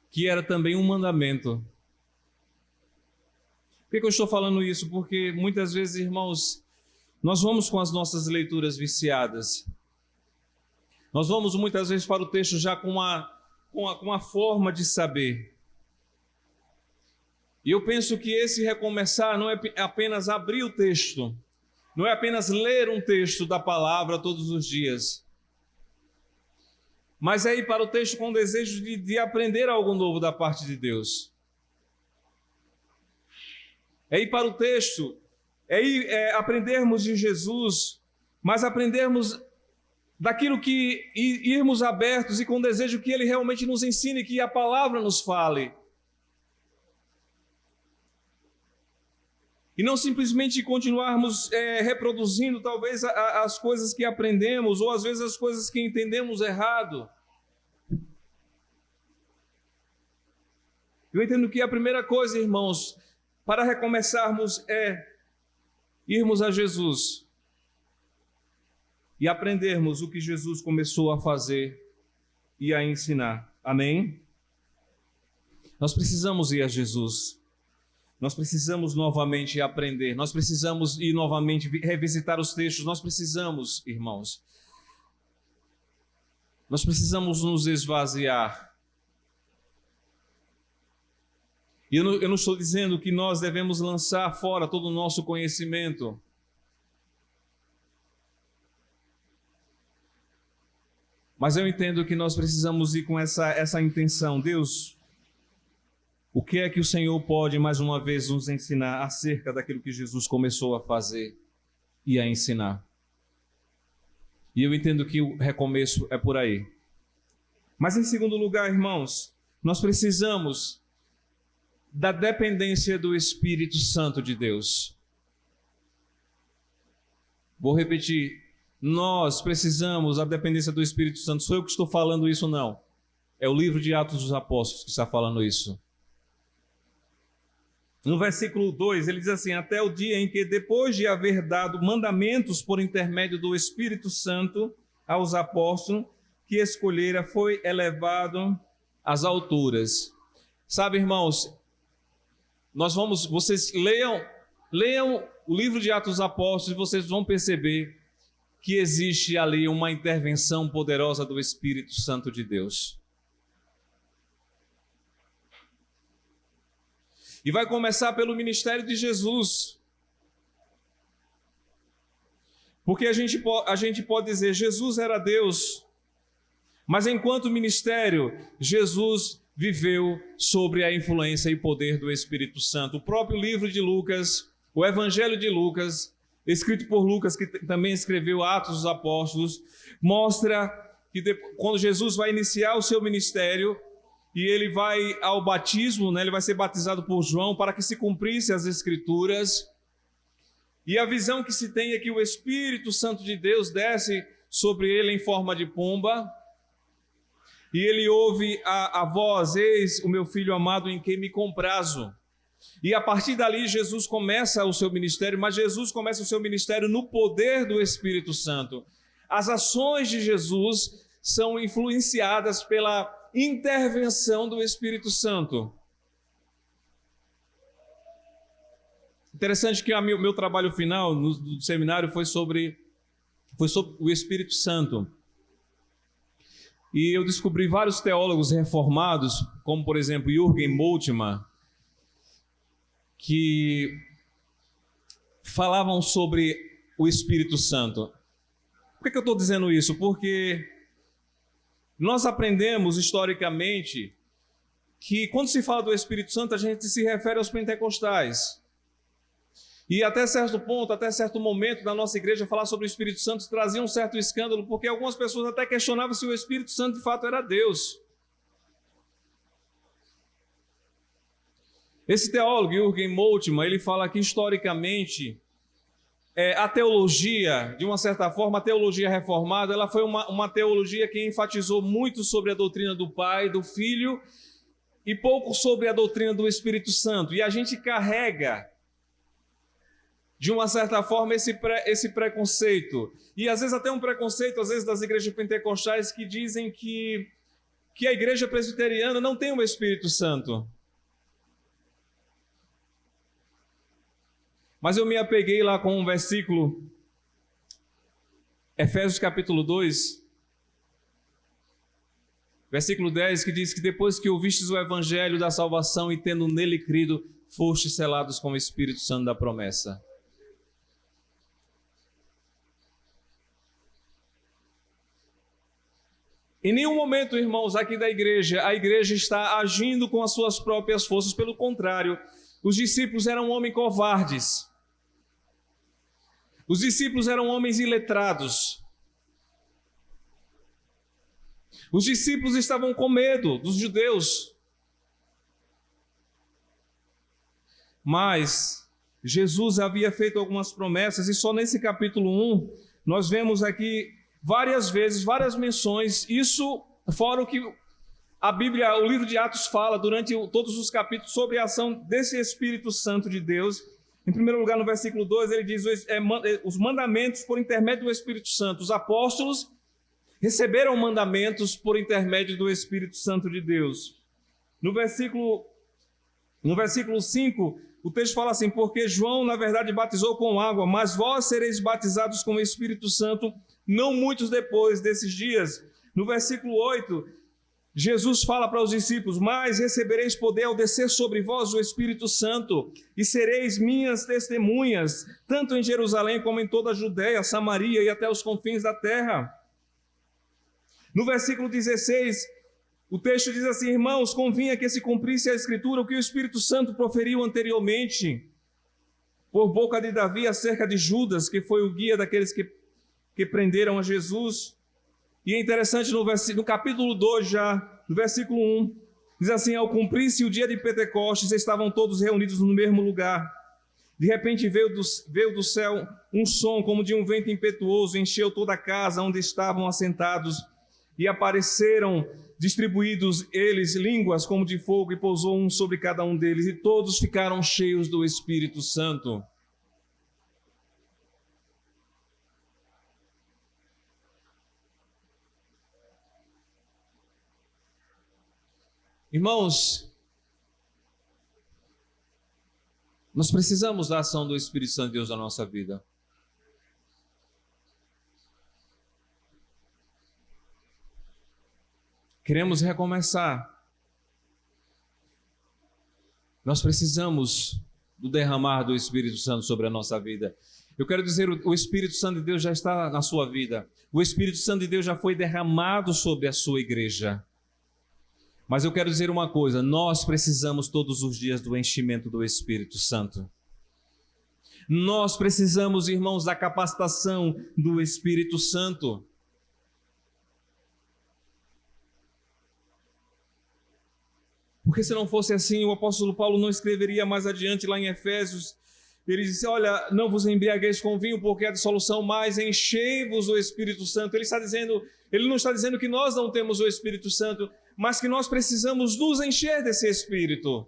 que era também um mandamento. Por que eu estou falando isso? Porque muitas vezes, irmãos, nós vamos com as nossas leituras viciadas. Nós vamos muitas vezes para o texto já com uma forma de saber. E eu penso que esse recomeçar não é apenas abrir o texto, não é apenas ler um texto da palavra todos os dias, mas é ir para o texto com o desejo de aprender algo novo da parte de Deus. É ir para o texto, aprendermos de Jesus, mas aprendermos daquilo que irmos abertos e com desejo que Ele realmente nos ensine, que a palavra nos fale. E não simplesmente continuarmos reproduzindo talvez as coisas que aprendemos, ou às vezes as coisas que entendemos errado. Eu entendo que a primeira coisa, irmãos, para recomeçarmos é irmos a Jesus e aprendermos o que Jesus começou a fazer e a ensinar. Amém? Nós precisamos ir a Jesus. Nós precisamos novamente aprender. Nós precisamos ir novamente revisitar os textos. Nós precisamos, irmãos. Nós precisamos nos esvaziar. E eu não estou dizendo que nós devemos lançar fora todo o nosso conhecimento. Mas eu entendo que nós precisamos ir com essa intenção. Deus, o que é que o Senhor pode mais uma vez nos ensinar acerca daquilo que Jesus começou a fazer e a ensinar? E eu entendo que o recomeço é por aí. Mas em segundo lugar, irmãos, nós precisamos da dependência do Espírito Santo de Deus. Vou repetir. Nós precisamos da dependência do Espírito Santo. Sou eu que estou falando isso, não. É o livro de Atos dos Apóstolos que está falando isso. No versículo 2, ele diz assim: até o dia em que, depois de haver dado mandamentos por intermédio do Espírito Santo aos apóstolos que escolhera, foi elevado às alturas. Sabe, irmãos, vocês leiam o livro de Atos dos Apóstolos e vocês vão perceber que existe ali uma intervenção poderosa do Espírito Santo de Deus. E vai começar pelo ministério de Jesus. Porque a gente pode dizer, Jesus era Deus, mas enquanto ministério, Jesus viveu sobre a influência e poder do Espírito Santo. O próprio livro de Lucas, o Evangelho de Lucas, escrito por Lucas, que também escreveu Atos dos Apóstolos, mostra que quando Jesus vai iniciar o seu ministério, e ele vai ao batismo, né, ele vai ser batizado por João, para que se cumprisse as Escrituras, e a visão que se tem é que o Espírito Santo de Deus desce sobre ele em forma de pomba, e ele ouve a voz: eis o meu filho amado em quem me comprazo. E a partir dali Jesus começa o seu ministério, mas Jesus começa o seu ministério no poder do Espírito Santo. As ações de Jesus são influenciadas pela intervenção do Espírito Santo. Interessante que o meu trabalho final no seminário foi sobre o Espírito Santo. E eu descobri vários teólogos reformados, como por exemplo Jürgen Moltmann, que falavam sobre o Espírito Santo. Por que eu estou dizendo isso? Porque nós aprendemos historicamente que quando se fala do Espírito Santo, a gente se refere aos pentecostais. E até certo ponto, até certo momento da nossa igreja, falar sobre o Espírito Santo trazia um certo escândalo, porque algumas pessoas até questionavam se o Espírito Santo de fato era Deus. Esse teólogo, Jürgen Moltmann, ele fala que historicamente a teologia, de uma certa forma, a teologia reformada, ela foi uma teologia que enfatizou muito sobre a doutrina do Pai, do Filho, e pouco sobre a doutrina do Espírito Santo. E a gente carrega, de uma certa forma, esse preconceito. E às vezes até um preconceito, às vezes das igrejas pentecostais, que dizem que a igreja presbiteriana não tem o Espírito Santo. Mas eu me apeguei lá com um versículo, Efésios capítulo 2, versículo 10, que diz que depois que ouvistes o evangelho da salvação e tendo nele crido, fostes selados com o Espírito Santo da promessa. Em nenhum momento, irmãos, aqui da igreja, a igreja está agindo com as suas próprias forças. Pelo contrário, os discípulos eram homens covardes. Os discípulos eram homens iletrados. Os discípulos estavam com medo dos judeus. Mas Jesus havia feito algumas promessas, e só nesse capítulo 1 nós vemos aqui várias vezes, várias menções, isso fora o que a Bíblia, o livro de Atos fala durante todos os capítulos sobre a ação desse Espírito Santo de Deus. Em primeiro lugar, no versículo 2, ele diz os mandamentos por intermédio do Espírito Santo. Os apóstolos receberam mandamentos por intermédio do Espírito Santo de Deus. No versículo 5, o texto fala assim: porque João, na verdade, batizou com água, mas vós sereis batizados com o Espírito Santo não muitos depois desses dias. No versículo 8, Jesus fala para os discípulos: mas recebereis poder ao descer sobre vós o Espírito Santo, e sereis minhas testemunhas, tanto em Jerusalém como em toda a Judéia, Samaria e até os confins da terra. No versículo 16, o texto diz assim: irmãos, convinha que se cumprisse a Escritura o que o Espírito Santo proferiu anteriormente, por boca de Davi, acerca de Judas, que foi o guia daqueles que prenderam a Jesus. E é interessante, no capítulo 2 já, no versículo 1, diz assim: ao cumprir-se o dia de Pentecostes, estavam todos reunidos no mesmo lugar. De repente veio do céu um som como de um vento impetuoso, encheu toda a casa onde estavam assentados, e apareceram distribuídos eles línguas como de fogo, e pousou um sobre cada um deles, e todos ficaram cheios do Espírito Santo. Irmãos, nós precisamos da ação do Espírito Santo de Deus na nossa vida. Queremos recomeçar. Nós precisamos do derramar do Espírito Santo sobre a nossa vida. Eu quero dizer, o Espírito Santo de Deus já está na sua vida. O Espírito Santo de Deus já foi derramado sobre a sua igreja. Mas eu quero dizer uma coisa: nós precisamos todos os dias do enchimento do Espírito Santo. Nós precisamos, irmãos, da capacitação do Espírito Santo. Porque se não fosse assim, o apóstolo Paulo não escreveria mais adiante lá em Efésios. Ele disse: olha, não vos embriagueis com vinho, porque é a dissolução, mas enchei-vos do Espírito Santo. Ele não está dizendo que nós não temos o Espírito Santo, mas que nós precisamos nos encher desse Espírito.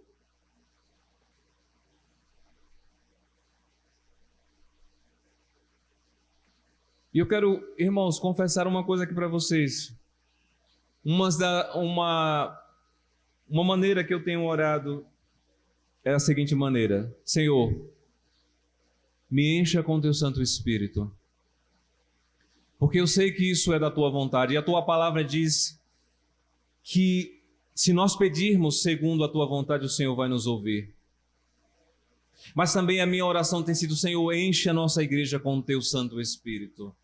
E eu quero, irmãos, confessar uma coisa aqui para vocês. Uma maneira que eu tenho orado é a seguinte maneira: Senhor, me encha com teu Santo Espírito, porque eu sei que isso é da tua vontade, e a tua palavra diz que se nós pedirmos segundo a tua vontade, o Senhor vai nos ouvir. Mas também a minha oração tem sido: Senhor, enche a nossa igreja com o teu Santo Espírito.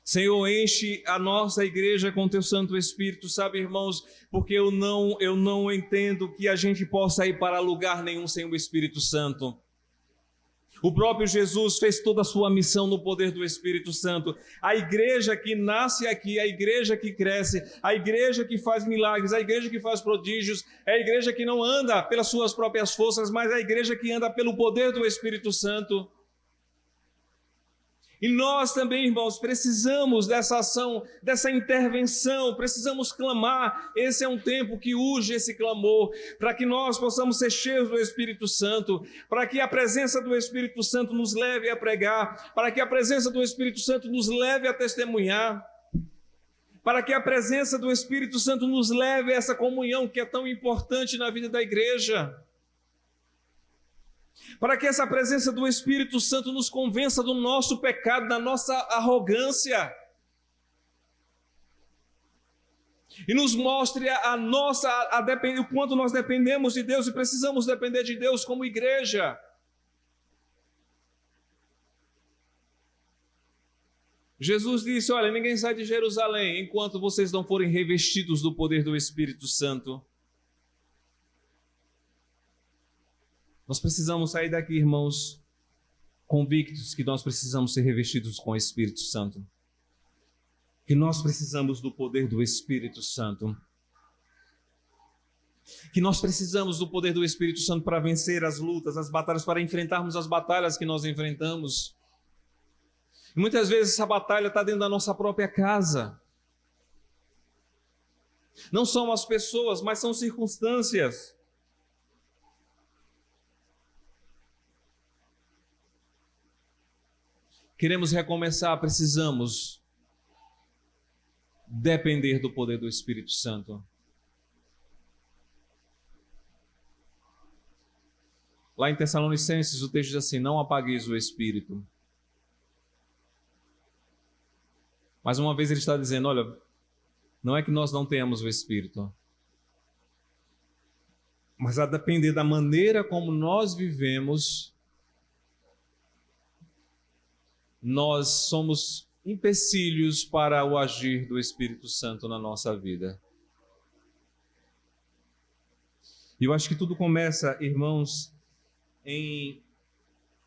Senhor, enche a nossa igreja com teu Santo Espírito, sabe, irmãos, porque eu não entendo que a gente possa ir para lugar nenhum sem o Espírito Santo. O próprio Jesus fez toda a sua missão no poder do Espírito Santo. A igreja que nasce aqui, a igreja que cresce, a igreja que faz milagres, a igreja que faz prodígios, é a igreja que não anda pelas suas próprias forças, mas é a igreja que anda pelo poder do Espírito Santo. E nós também, irmãos, precisamos dessa ação, dessa intervenção, precisamos clamar. Esse é um tempo que urge esse clamor, para que nós possamos ser cheios do Espírito Santo, para que a presença do Espírito Santo nos leve a pregar, para que a presença do Espírito Santo nos leve a testemunhar, para que a presença do Espírito Santo nos leve a essa comunhão que é tão importante na vida da igreja. Para que essa presença do Espírito Santo nos convença do nosso pecado, da nossa arrogância, e nos mostre o quanto nós dependemos de Deus e precisamos depender de Deus como igreja. Jesus disse: olha, ninguém sai de Jerusalém enquanto vocês não forem revestidos do poder do Espírito Santo. Nós precisamos sair daqui, irmãos, convictos que nós precisamos ser revestidos com o Espírito Santo. Que nós precisamos do poder do Espírito Santo. Que nós precisamos do poder do Espírito Santo para vencer as lutas, as batalhas, para enfrentarmos as batalhas que nós enfrentamos. E muitas vezes essa batalha está dentro da nossa própria casa. Não são as pessoas, mas são circunstâncias. Queremos recomeçar, precisamos depender do poder do Espírito Santo. Lá em Tessalonicenses, o texto diz assim: não apagueis o Espírito. Mais uma vez ele está dizendo: olha, não é que nós não tenhamos o Espírito, mas a depender da maneira como nós vivemos, nós somos empecilhos para o agir do Espírito Santo na nossa vida. E eu acho que tudo começa, irmãos, em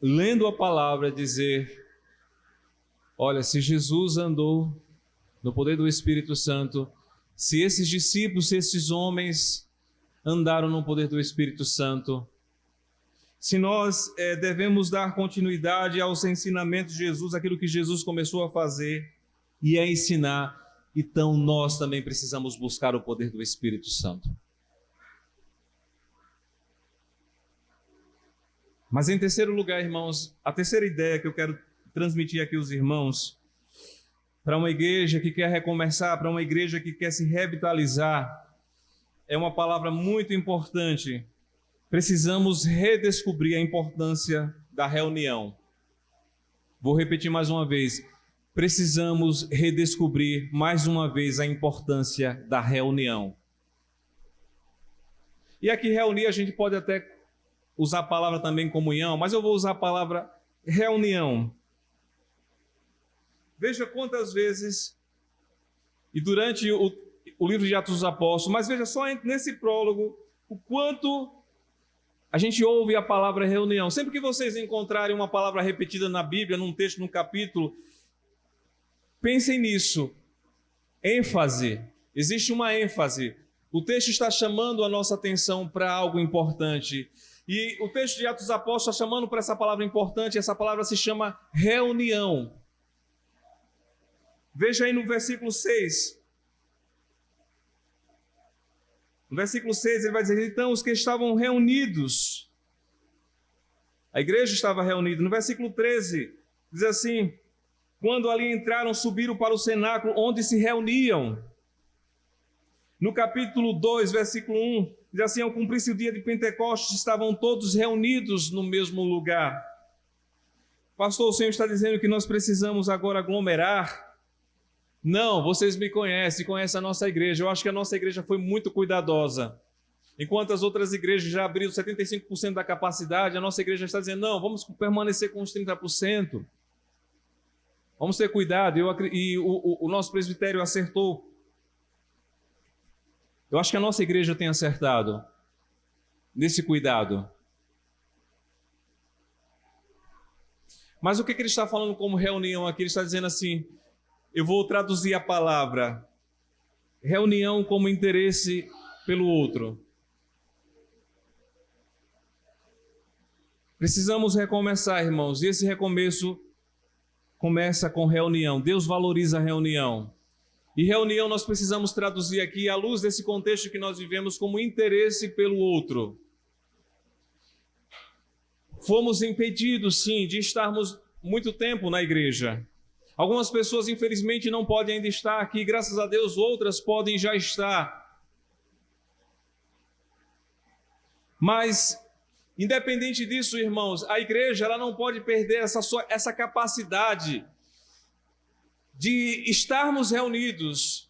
lendo a palavra, dizer: olha, se Jesus andou no poder do Espírito Santo, se esses discípulos, se esses homens andaram no poder do Espírito Santo, se nós devemos dar continuidade aos ensinamentos de Jesus, aquilo que Jesus começou a fazer e a ensinar, então nós também precisamos buscar o poder do Espírito Santo. Mas em terceiro lugar, irmãos, a terceira ideia que eu quero transmitir aqui aos irmãos, para uma igreja que quer recomeçar, para uma igreja que quer se revitalizar, é uma palavra muito importante. Precisamos redescobrir a importância da reunião. Vou repetir mais uma vez. Precisamos redescobrir mais uma vez a importância da reunião. E aqui reunir a gente pode até usar a palavra também comunhão, mas eu vou usar a palavra reunião. Veja quantas vezes, e durante o livro de Atos dos Apóstolos, mas veja só nesse prólogo, o quanto a gente ouve a palavra reunião. Sempre que vocês encontrarem uma palavra repetida na Bíblia, num texto, num capítulo, pensem nisso. ênfase. Existe uma ênfase. O texto está chamando a nossa atenção para algo importante. E o texto de Atos dos Apóstolos está chamando para essa palavra importante. Essa palavra se chama reunião. Veja aí no versículo 6. No versículo 6 ele vai dizer: então os que estavam reunidos, a igreja estava reunida. No versículo 13 diz assim: quando ali entraram, subiram para o cenáculo onde se reuniam. No capítulo 2, versículo 1, diz assim: ao cumprir-se o dia de Pentecostes, estavam todos reunidos no mesmo lugar. Pastor, o Senhor está dizendo que nós precisamos agora aglomerar? Não, vocês me conhecem a nossa igreja. Eu acho que a nossa igreja foi muito cuidadosa. Enquanto as outras igrejas já abriram 75% da capacidade, a nossa igreja está dizendo: não, vamos permanecer com os 30%. Vamos ter cuidado. O nosso presbitério acertou. Eu acho que a nossa igreja tem acertado nesse cuidado. Mas o que ele está falando como reunião aqui? Ele está dizendo assim, eu vou traduzir a palavra reunião como interesse pelo outro. Precisamos recomeçar, irmãos, e esse recomeço começa com reunião. Deus valoriza a reunião. E reunião nós precisamos traduzir aqui, à luz desse contexto que nós vivemos, como interesse pelo outro. Fomos impedidos, sim, de estarmos muito tempo na igreja. Algumas pessoas, infelizmente, não podem ainda estar aqui. Graças a Deus, outras podem já estar. Mas, independente disso, irmãos, a igreja ela não pode perder essa capacidade de estarmos reunidos.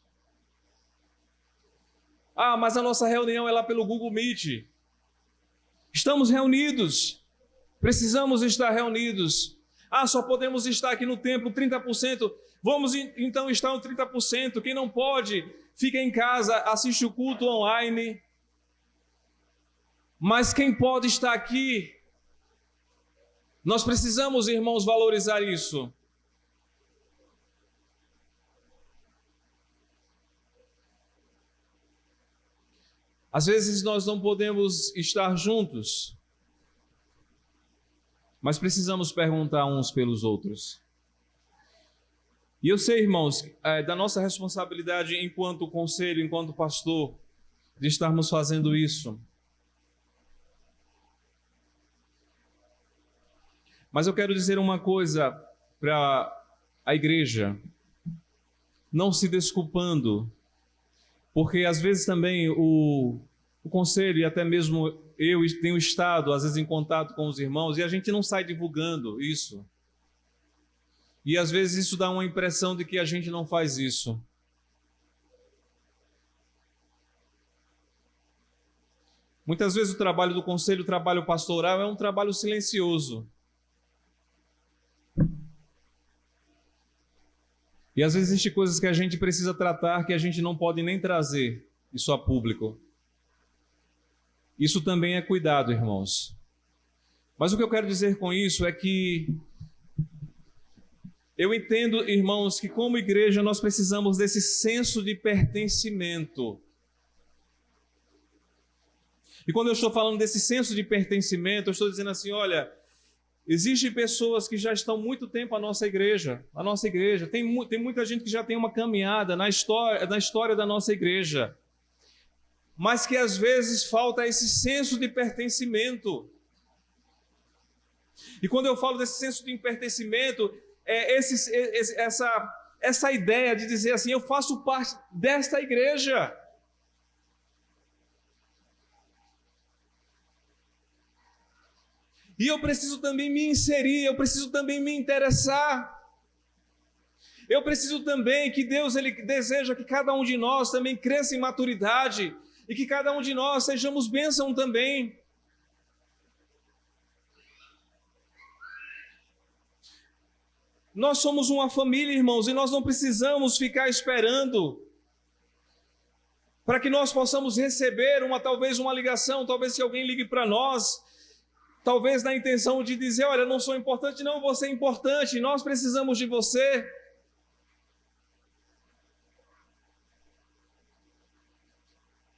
Ah, mas a nossa reunião é lá pelo Google Meet. Estamos reunidos. Precisamos estar reunidos. Ah, só podemos estar aqui no templo 30%. Vamos então estar no 30%. Quem não pode, fica em casa, assiste o culto online. Mas quem pode estar aqui, nós precisamos, irmãos, valorizar isso. Às vezes nós não podemos estar juntos, mas precisamos perguntar uns pelos outros. E eu sei, irmãos, da nossa responsabilidade enquanto conselho, enquanto pastor, de estarmos fazendo isso. Mas eu quero dizer uma coisa para a igreja, não se desculpando, porque às vezes também o conselho e até mesmo eu tenho estado às vezes em contato com os irmãos e a gente não sai divulgando isso. E às vezes isso dá uma impressão de que a gente não faz isso. Muitas vezes o trabalho do conselho, o trabalho pastoral é um trabalho silencioso. E às vezes existem coisas que a gente precisa tratar que a gente não pode nem trazer isso a público. Isso também é cuidado, irmãos. Mas o que eu quero dizer com isso é que eu entendo, irmãos, que como igreja nós precisamos desse senso de pertencimento. E quando eu estou falando desse senso de pertencimento, eu estou dizendo assim, olha, existem pessoas que já estão muito tempo na nossa igreja. Tem muita gente que já tem uma caminhada na história da nossa igreja. Mas que às vezes falta esse senso de pertencimento. E quando eu falo desse senso de pertencimento, é essa ideia de dizer assim, eu faço parte desta igreja. E eu preciso também me inserir, eu preciso também me interessar. Eu preciso também que Deus ele deseja que cada um de nós também cresça em maturidade e que cada um de nós sejamos bênção também. Nós somos uma família, irmãos, e nós não precisamos ficar esperando para que nós possamos receber talvez uma ligação, talvez se alguém ligue para nós, talvez na intenção de dizer, olha, não sou importante, não, você é importante, nós precisamos de você.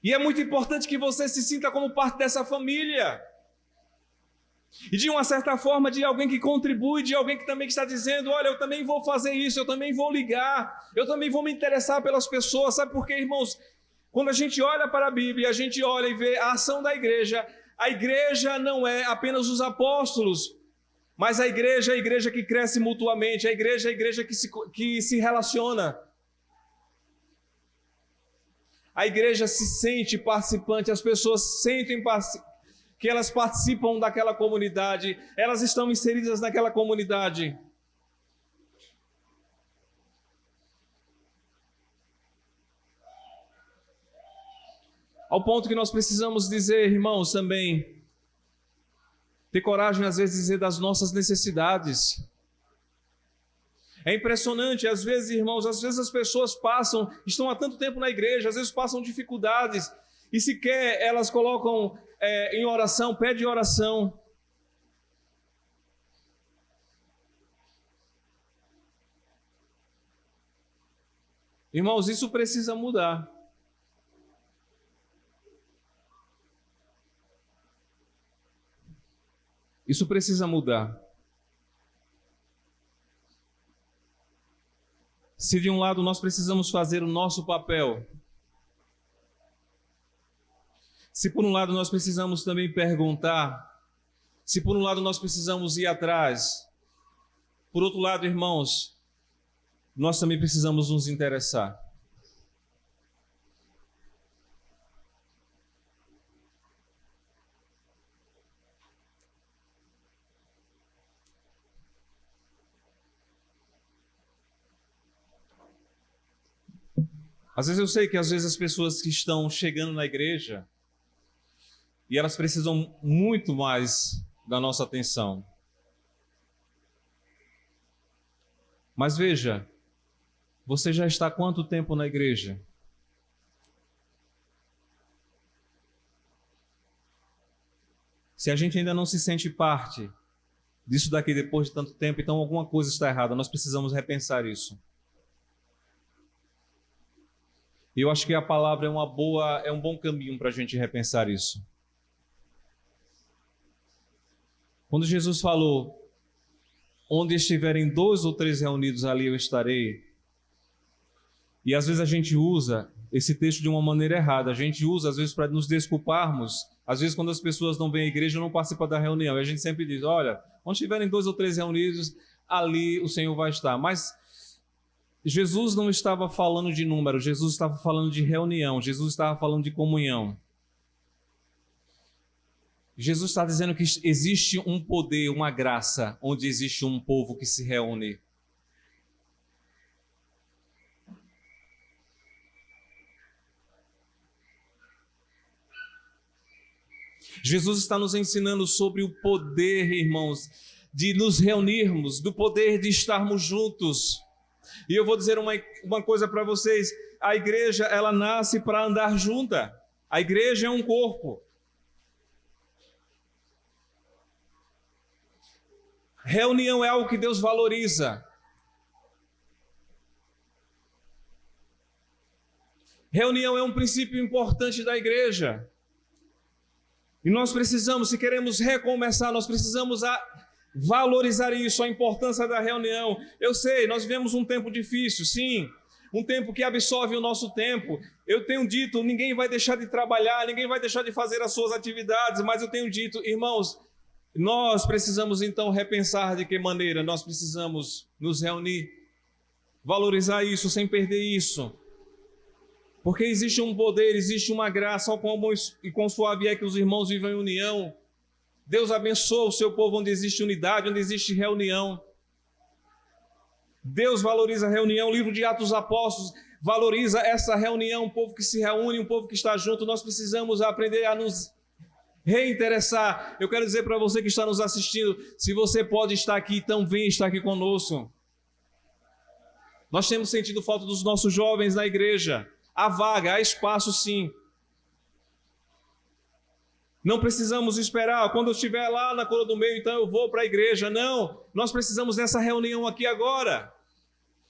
E é muito importante que você se sinta como parte dessa família. E de uma certa forma, de alguém que contribui, de alguém que também está dizendo, olha, eu também vou fazer isso, eu também vou ligar, eu também vou me interessar pelas pessoas. Sabe por quê, irmãos? Quando a gente olha para a Bíblia, a gente olha e vê a ação da igreja, a igreja não é apenas os apóstolos, mas a igreja é a igreja que cresce mutuamente, a igreja é a igreja que se relaciona. A igreja se sente participante, as pessoas sentem que elas participam daquela comunidade, elas estão inseridas naquela comunidade. Ao ponto que nós precisamos dizer, irmãos, também, ter coragem às vezes de dizer das nossas necessidades. É impressionante, às vezes, irmãos, às vezes as pessoas estão há tanto tempo na igreja, às vezes passam dificuldades, e sequer elas colocam em oração, pedem oração. Irmãos, isso precisa mudar. Isso precisa mudar. Se de um lado nós precisamos fazer o nosso papel, se por um lado nós precisamos também perguntar, se por um lado nós precisamos ir atrás, por outro lado, irmãos, nós também precisamos nos interessar. Às vezes eu sei que às vezes as pessoas que estão chegando na igreja e elas precisam muito mais da nossa atenção. Mas veja, Você já está há quanto tempo na igreja? Se a gente ainda não se sente parte disso daqui depois de tanto tempo, então alguma coisa está errada. Nós precisamos repensar isso. E eu acho que a palavra é um bom caminho para a gente repensar isso. Quando Jesus falou, onde estiverem 2 ou 3 reunidos, ali eu estarei. E às vezes a gente usa esse texto de uma maneira errada. A gente usa, às vezes, para nos desculparmos. Às vezes, quando as pessoas não vêm à igreja, não participam da reunião. E a gente sempre diz, olha, onde estiverem 2 ou 3 reunidos, ali o Senhor vai estar. Mas Jesus não estava falando de número, Jesus estava falando de reunião, Jesus estava falando de comunhão. Jesus está dizendo que existe um poder, uma graça, onde existe um povo que se reúne. Jesus está nos ensinando sobre o poder, irmãos, de nos reunirmos, do poder de estarmos juntos. E eu vou dizer uma coisa para vocês, a igreja, ela nasce para andar junta. A igreja é um corpo. Reunião é algo que Deus valoriza. Reunião é um princípio importante da igreja. E nós precisamos, se queremos recomeçar, nós precisamos valorizar isso, a importância da reunião. Eu sei, nós vivemos um tempo difícil, sim, um tempo que absorve o nosso tempo. Eu tenho dito, ninguém vai deixar de trabalhar, ninguém vai deixar de fazer as suas atividades, mas eu tenho dito, irmãos, nós precisamos então repensar de que maneira nós precisamos nos reunir, valorizar isso, sem perder isso. Porque existe um poder, existe uma graça, e quão suave é que os irmãos vivem em união. Deus abençoa o seu povo onde existe unidade, onde existe reunião. Deus valoriza a reunião. O livro de Atos dos Apóstolos valoriza essa reunião, um povo que se reúne, um povo que está junto. Nós precisamos aprender a nos reinteressar. Eu quero dizer para você que está nos assistindo, se você pode estar aqui, então venha estar aqui conosco. Nós temos sentido falta dos nossos jovens na igreja. Há vaga, há espaço sim. Não precisamos esperar, quando eu estiver lá na coroa do meio, então eu vou para a igreja. Não, nós precisamos dessa reunião aqui agora.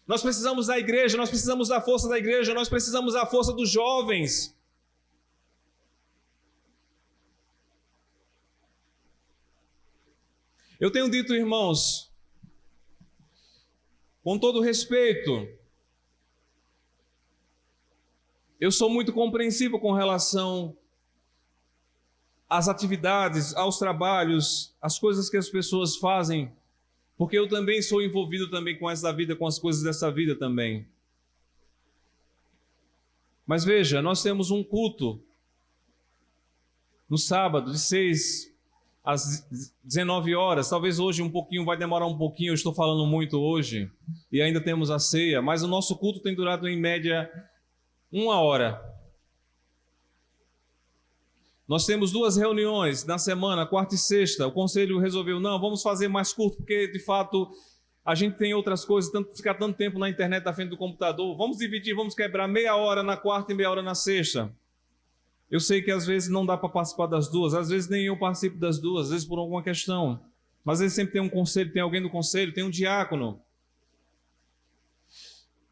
Nós precisamos da igreja, nós precisamos da força da igreja, nós precisamos da força dos jovens. Eu tenho dito, irmãos, com todo respeito, eu sou muito compreensivo com relação às atividades, aos trabalhos, às coisas que as pessoas fazem, porque eu também sou envolvido também com essa vida, com as coisas dessa vida também. Mas veja, nós temos um culto no sábado, de 6 às 19 horas, talvez hoje vai demorar um pouquinho, eu estou falando muito hoje, e ainda temos a ceia, mas o nosso culto tem durado em média 1 hora. Nós temos 2 reuniões na semana, quarta e sexta. O conselho resolveu, não, vamos fazer mais curto, porque de fato a gente tem outras coisas, ficar tanto tempo na internet na frente do computador. Vamos dividir, vamos quebrar meia hora na quarta e meia hora na sexta. Eu sei que às vezes não dá para participar das 2, às vezes nem eu participo das 2, às vezes por alguma questão. Mas às vezes sempre tem um conselho, tem alguém do conselho, tem um diácono.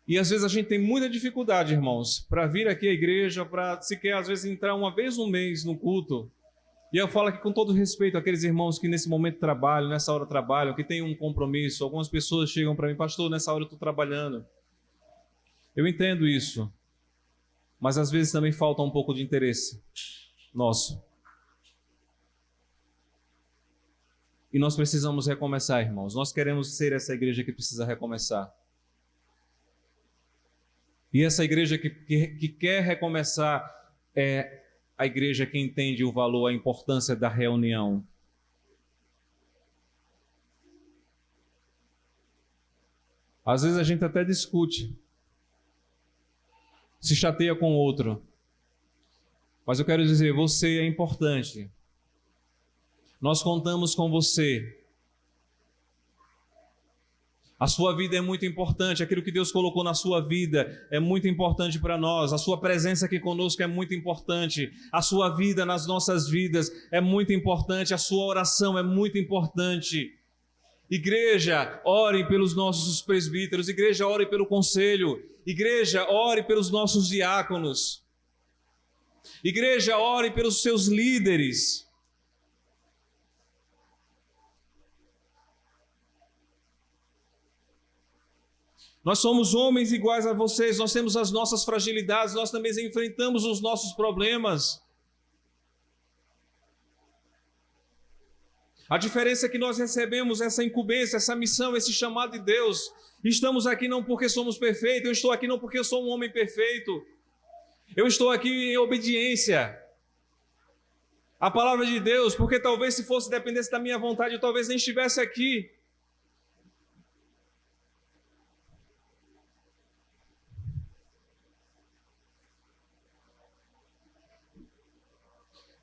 E às vezes a gente tem muita dificuldade, irmãos, para vir aqui à igreja, para sequer às vezes entrar uma vez no mês no culto. E eu falo aqui com todo respeito àqueles irmãos que nesse momento trabalham, nessa hora trabalham, que têm um compromisso. Algumas pessoas chegam para mim, pastor, nessa hora eu estou trabalhando. Eu entendo isso, mas às vezes também falta um pouco de interesse nosso. E nós precisamos recomeçar, irmãos. Nós queremos ser essa igreja que precisa recomeçar. E essa igreja que quer recomeçar é a igreja que entende o valor, a importância da reunião. Às vezes a gente até discute, se chateia com o outro. Mas eu quero dizer, você é importante. Nós contamos com você. A sua vida é muito importante, aquilo que Deus colocou na sua vida é muito importante para nós, a sua presença aqui conosco é muito importante, a sua vida nas nossas vidas é muito importante, a sua oração é muito importante. Igreja, ore pelos nossos presbíteros, igreja, ore pelo conselho, igreja, ore pelos nossos diáconos, igreja, ore pelos seus líderes. Nós somos homens iguais a vocês, nós temos as nossas fragilidades, nós também enfrentamos os nossos problemas. A diferença é que nós recebemos essa incumbência, essa missão, esse chamado de Deus. Estamos aqui não porque somos perfeitos, eu estou aqui não porque eu sou um homem perfeito. Eu estou aqui em obediência à palavra de Deus, porque talvez se fosse dependesse da minha vontade, eu talvez nem estivesse aqui.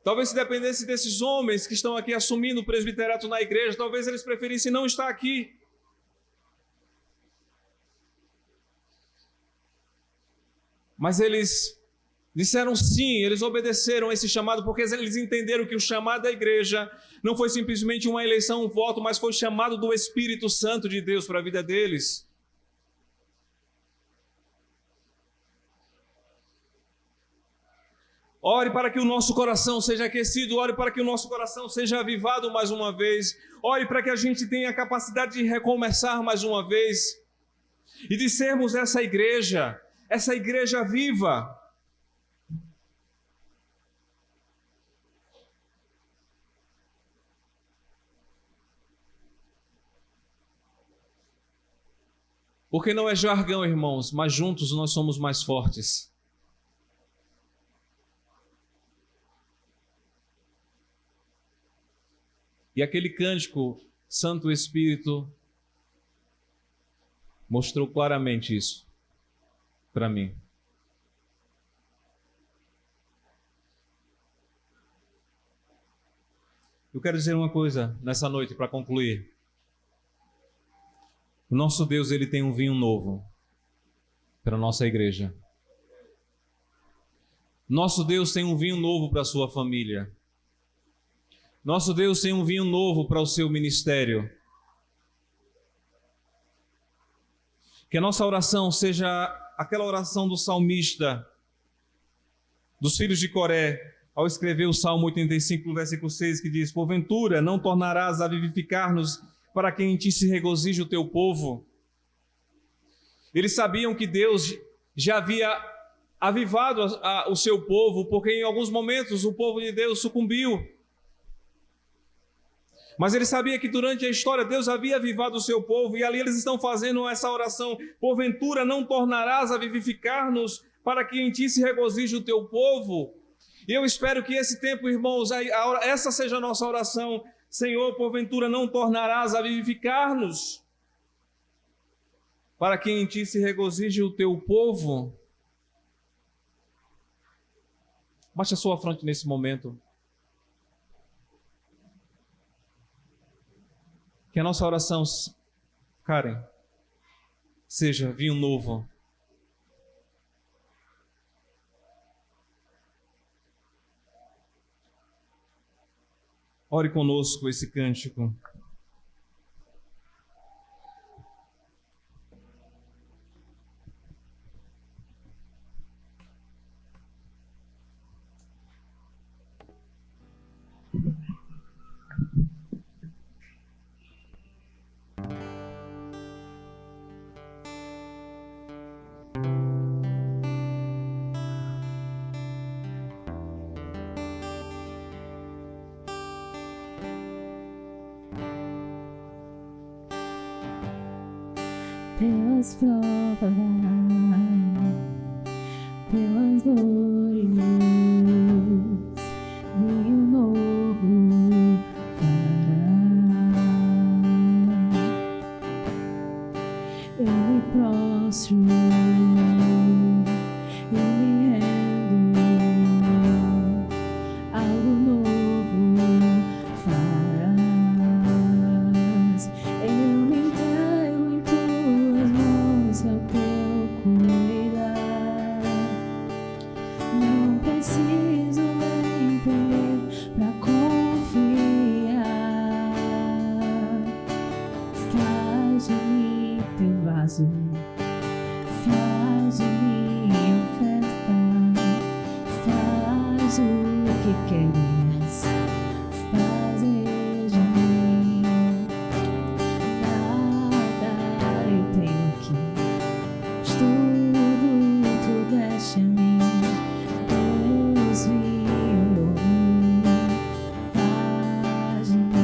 Talvez se dependesse desses homens que estão aqui assumindo o presbiterato na igreja, talvez eles preferissem não estar aqui. Mas eles disseram sim, eles obedeceram a esse chamado, porque eles entenderam que o chamado da igreja não foi simplesmente uma eleição, um voto, mas foi o chamado do Espírito Santo de Deus para a vida deles. Ore para que o nosso coração seja aquecido, ore para que o nosso coração seja avivado mais uma vez, ore para que a gente tenha a capacidade de recomeçar mais uma vez e de sermos essa igreja viva. Porque não é jargão, irmãos, mas juntos nós somos mais fortes. E aquele cântico, Santo Espírito, mostrou claramente isso para mim. Eu quero dizer uma coisa nessa noite para concluir. O nosso Deus, ele tem um vinho novo para a nossa igreja. Nosso Deus tem um vinho novo para a sua família. Nosso Deus tem um vinho novo para o seu ministério. Que a nossa oração seja aquela oração do salmista, dos filhos de Coré, ao escrever o Salmo 85, versículo 6, que diz: porventura não tornarás a vivificar-nos para que em ti se regozije o teu povo. Eles sabiam que Deus já havia avivado o seu povo, porque em alguns momentos o povo de Deus sucumbiu. Mas ele sabia que durante a história Deus havia avivado o seu povo, e ali eles estão fazendo essa oração: porventura não tornarás a vivificar-nos para que em ti se regozije o teu povo. E eu espero que esse tempo, irmãos, essa seja a nossa oração: Senhor, porventura não tornarás a vivificar-nos para que em ti se regozije o teu povo. Baixe a sua fronte nesse momento. Que a nossa oração, Karen, seja vinho novo. Ore conosco esse cântico. Pelas provas, pelas dores, vinho novo fará. Eu me prostro, eu me rendo, algo novo farás. Eu me entrego em tuas vaso. Faz de mim oferta, faz o que queres fazer de mim. Nada eu tenho aqui, mas tudo tu deste a mim. Deus vinho novo, faz de mim.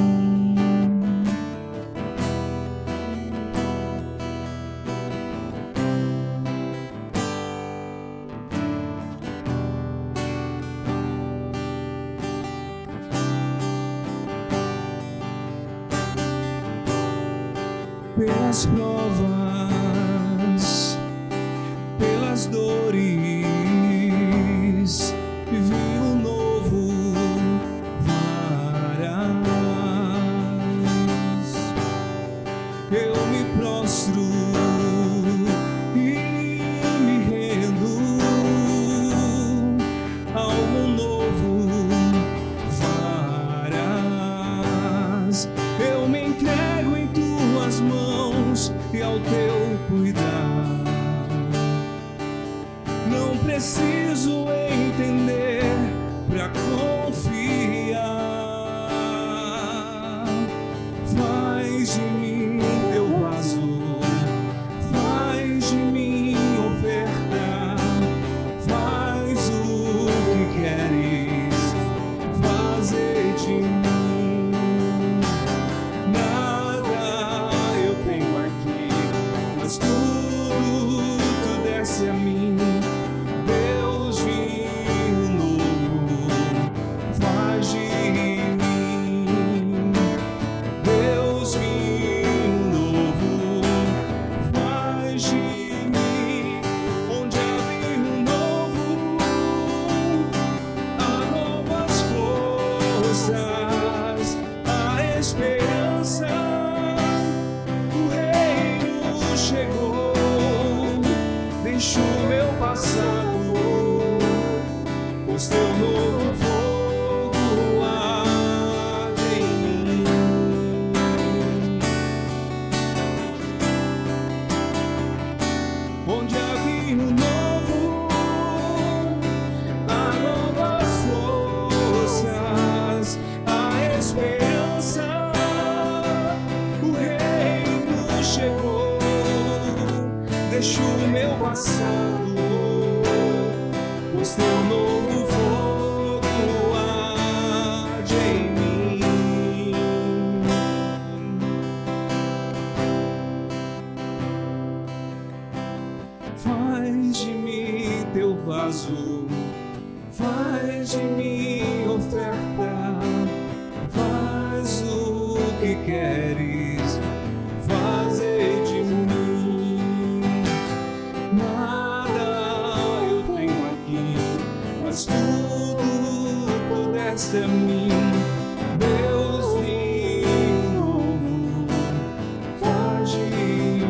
Pelas provas, pelas dores, vivi um novo varás. Eu me prostro e me rendo a um novo varás. Eu me entrego em tuas mãos e ao teu cuidar. Não preciso entender pra confiar. Faz de mim teu vaso, faz de mim oferta, faz o que queres fazer de mim. Nada eu tenho aqui, mas tudo tu desse a mim. Deus vinho novo, faz de mim. Deus vinho novo, faz de mim. Onde há vinho novo, há novas forças, há esperança. O reino chegou, deixo o meu passado, pois teu novo fogo arde em mim. Onde há vinho novo, há novas forças, há esperança. O reino chegou, deixo o meu passado, pois teu novo fogo arde em mim. Faz de mim teu vaso, faz de mim oferta, faz o que queres fazer de mim. Nada eu tenho aqui, mas tudo tu deste a mim. Deus vinho novo, faz de mim.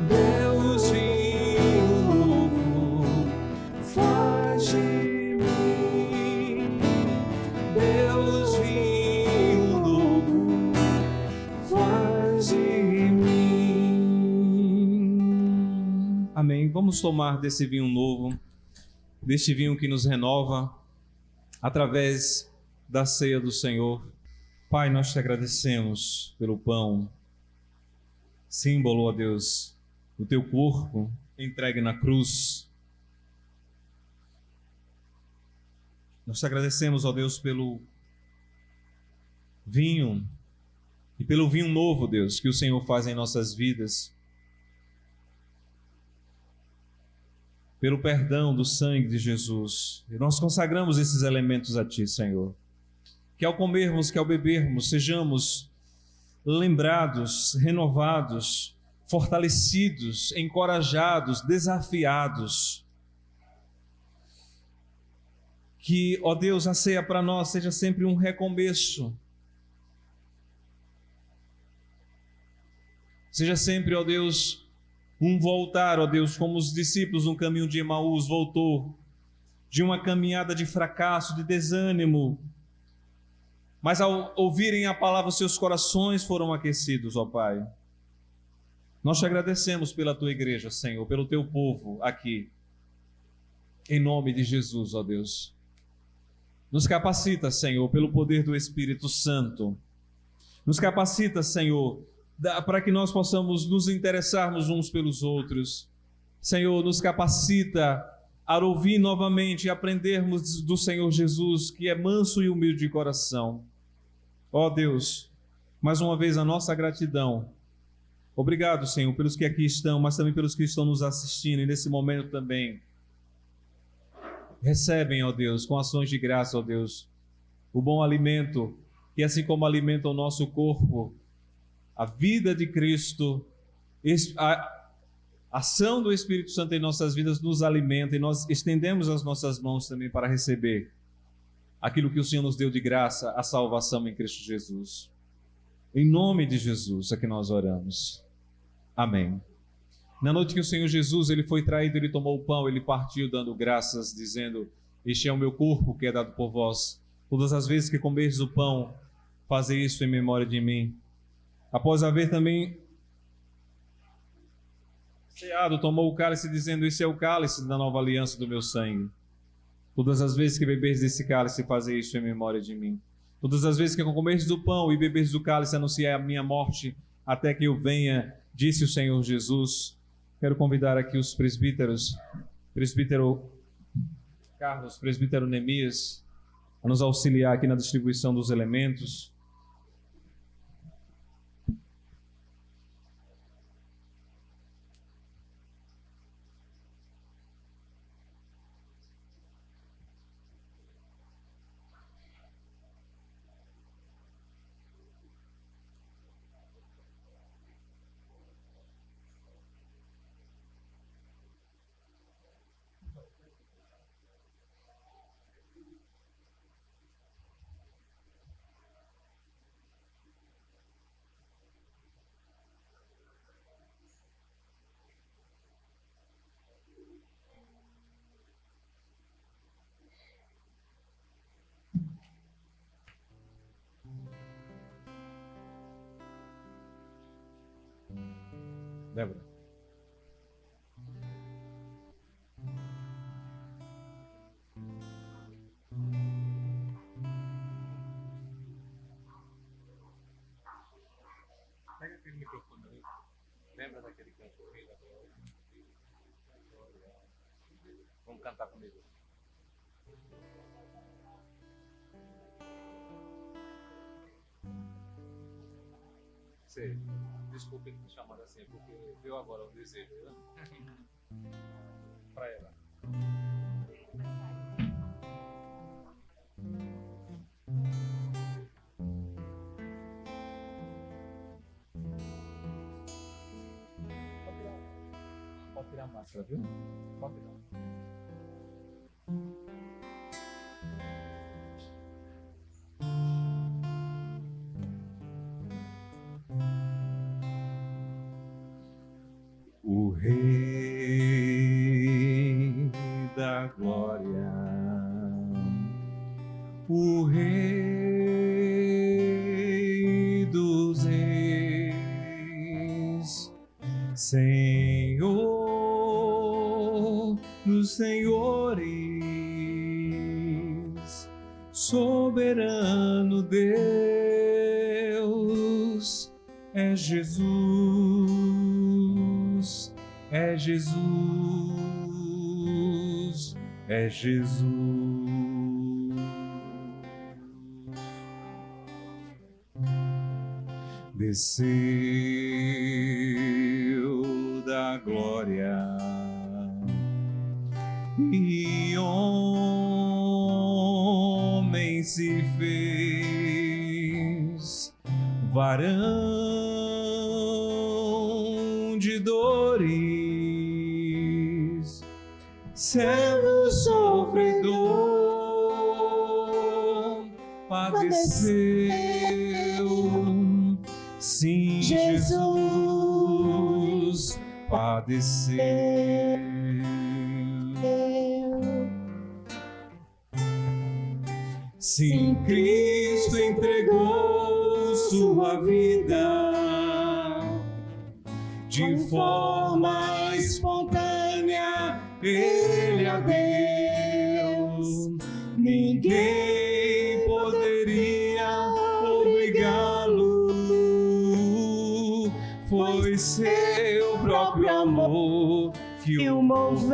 Deus vinho novo, faz de mim. Deus vinho novo, faz de mim. Amém. Vamos tomar desse vinho novo, deste vinho que nos renova, através da ceia do Senhor. Pai, nós te agradecemos pelo pão, símbolo, ó Deus, do teu corpo entregue na cruz. Nós te agradecemos, ó Deus, pelo vinho e pelo vinho novo, Deus, que o Senhor faz em nossas vidas. Pelo perdão do sangue de Jesus. E nós consagramos esses elementos a Ti, Senhor. Que ao comermos, que ao bebermos, sejamos lembrados, renovados, fortalecidos, encorajados, desafiados. Que, ó Deus, a ceia para nós seja sempre um recomeço. Seja sempre, ó Deus, um voltar, ó Deus, como os discípulos no caminho de Emaús voltou, de uma caminhada de fracasso, de desânimo, mas ao ouvirem a palavra, seus corações foram aquecidos, ó Pai. Nós te agradecemos pela tua igreja, Senhor, pelo teu povo aqui. Em nome de Jesus, ó Deus. Nos capacita, Senhor, pelo poder do Espírito Santo. Nos capacita, Senhor, para que nós possamos nos interessarmos uns pelos outros. Senhor, nos capacita a ouvir novamente e aprendermos do Senhor Jesus, que é manso e humilde de coração. Ó Deus, mais uma vez a nossa gratidão. Obrigado, Senhor, pelos que aqui estão, mas também pelos que estão nos assistindo e nesse momento também. Recebem, ó Deus, com ações de graça, ó Deus, o bom alimento, que assim como alimenta o nosso corpo, a vida de Cristo, a ação do Espírito Santo em nossas vidas nos alimenta, e nós estendemos as nossas mãos também para receber aquilo que o Senhor nos deu de graça, a salvação em Cristo Jesus. Em nome de Jesus é que nós oramos. Amém. Na noite que o Senhor Jesus ele foi traído, ele tomou o pão, ele partiu dando graças, dizendo: este é o meu corpo que é dado por vós. Todas as vezes que comerdes o pão, fazei isso em memória de mim. Após haver também ceado, tomou o cálice, dizendo: esse é o cálice da nova aliança do meu sangue. Todas as vezes que beberdes desse cálice, fazei isso em memória de mim. Todas as vezes que comerdes do pão e beberdes do cálice, anunciai a minha morte até que eu venha, disse o Senhor Jesus. Quero convidar aqui os presbíteros, presbítero Carlos, presbítero Neemias, a nos auxiliar aqui na distribuição dos elementos. Débora. Pega aquele microfone ali. Lembra daquele canto? Vamos cantar comigo. Sei. Desculpa ele me chamar assim, porque deu agora o desejo, né? Para ela. Pode tirar a máscara, viu? Pode tirar. O Rei da Glória, o Rei dos Reis, Senhor dos Senhores, soberano Deus, é Jesus, é Jesus, é Jesus. Desceu da glória e homem se fez varão de dores, servo sofredor, padeceu, sim, Jesus padeceu. Sim, Cristo entregou sua vida, de forma espontânea ele a deu. Ninguém poderia obrigá-lo, foi seu próprio amor que o moveu.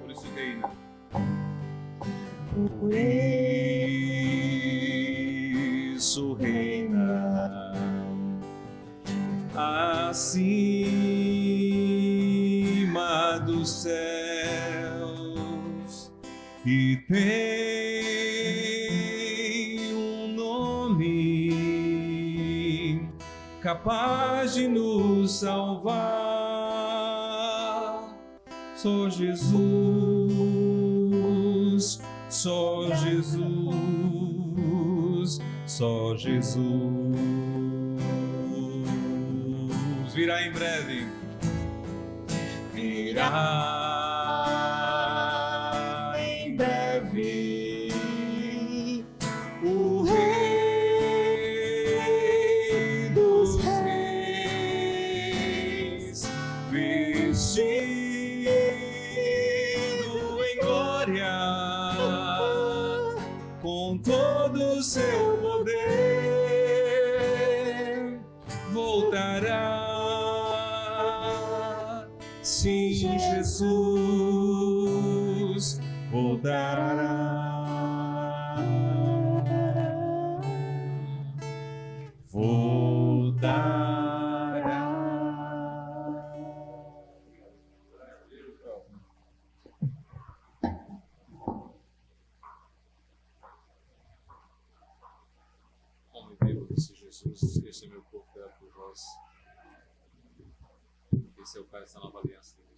Por isso reina. Por isso reina acima dos céus e tem um nome capaz de nos salvar. Só Jesus, só Jesus, só Jesus. Virá em breve, virá em breve o Rei dos Reis, vestido em glória, com todo o seu poder, voltará. Sim, Jesus voltará. Voltará. Como vivo, disse Jesus, este é meu corpo dado por vós. Esse é o Pai, essa nova aliança de Deus.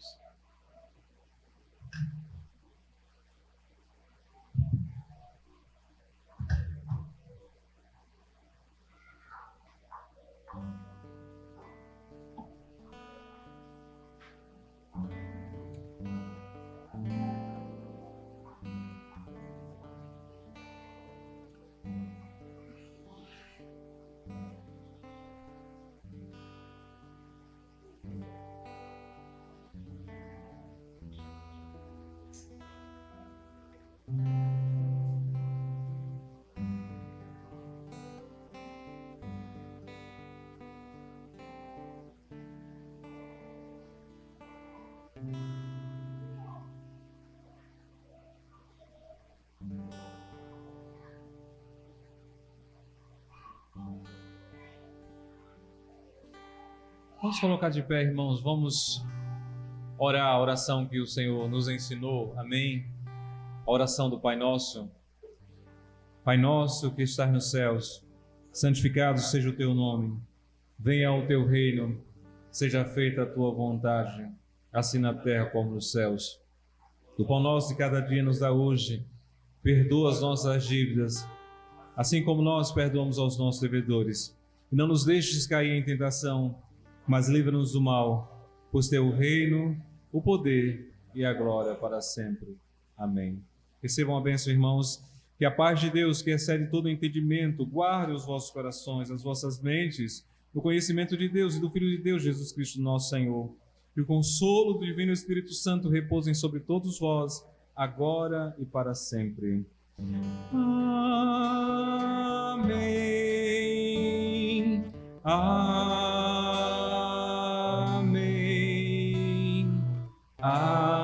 Vamos colocar de pé, irmãos, vamos orar a oração que o Senhor nos ensinou, amém? A oração do Pai Nosso. Pai nosso que estás nos céus, santificado seja o teu nome, venha o teu reino, seja feita a tua vontade, assim na terra como nos céus. O pão nosso de cada dia nos dá hoje, perdoa as nossas dívidas, assim como nós perdoamos aos nossos devedores. E não nos deixes cair em tentação, mas livra-nos do mal, pois teu o reino, o poder e a glória para sempre. Amém. Recebam a bênção, irmãos, que a paz de Deus, que excede todo entendimento, guarde os vossos corações, as vossas mentes, no conhecimento de Deus e do Filho de Deus, Jesus Cristo, nosso Senhor. E o consolo do Divino Espírito Santo repousem sobre todos vós, agora e para sempre. Amém. Amém. Amém.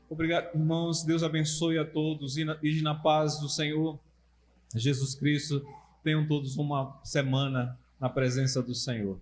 Obrigado, irmãos. Deus abençoe a todos e na paz do Senhor Jesus Cristo. Tenham todos uma semana na presença do Senhor.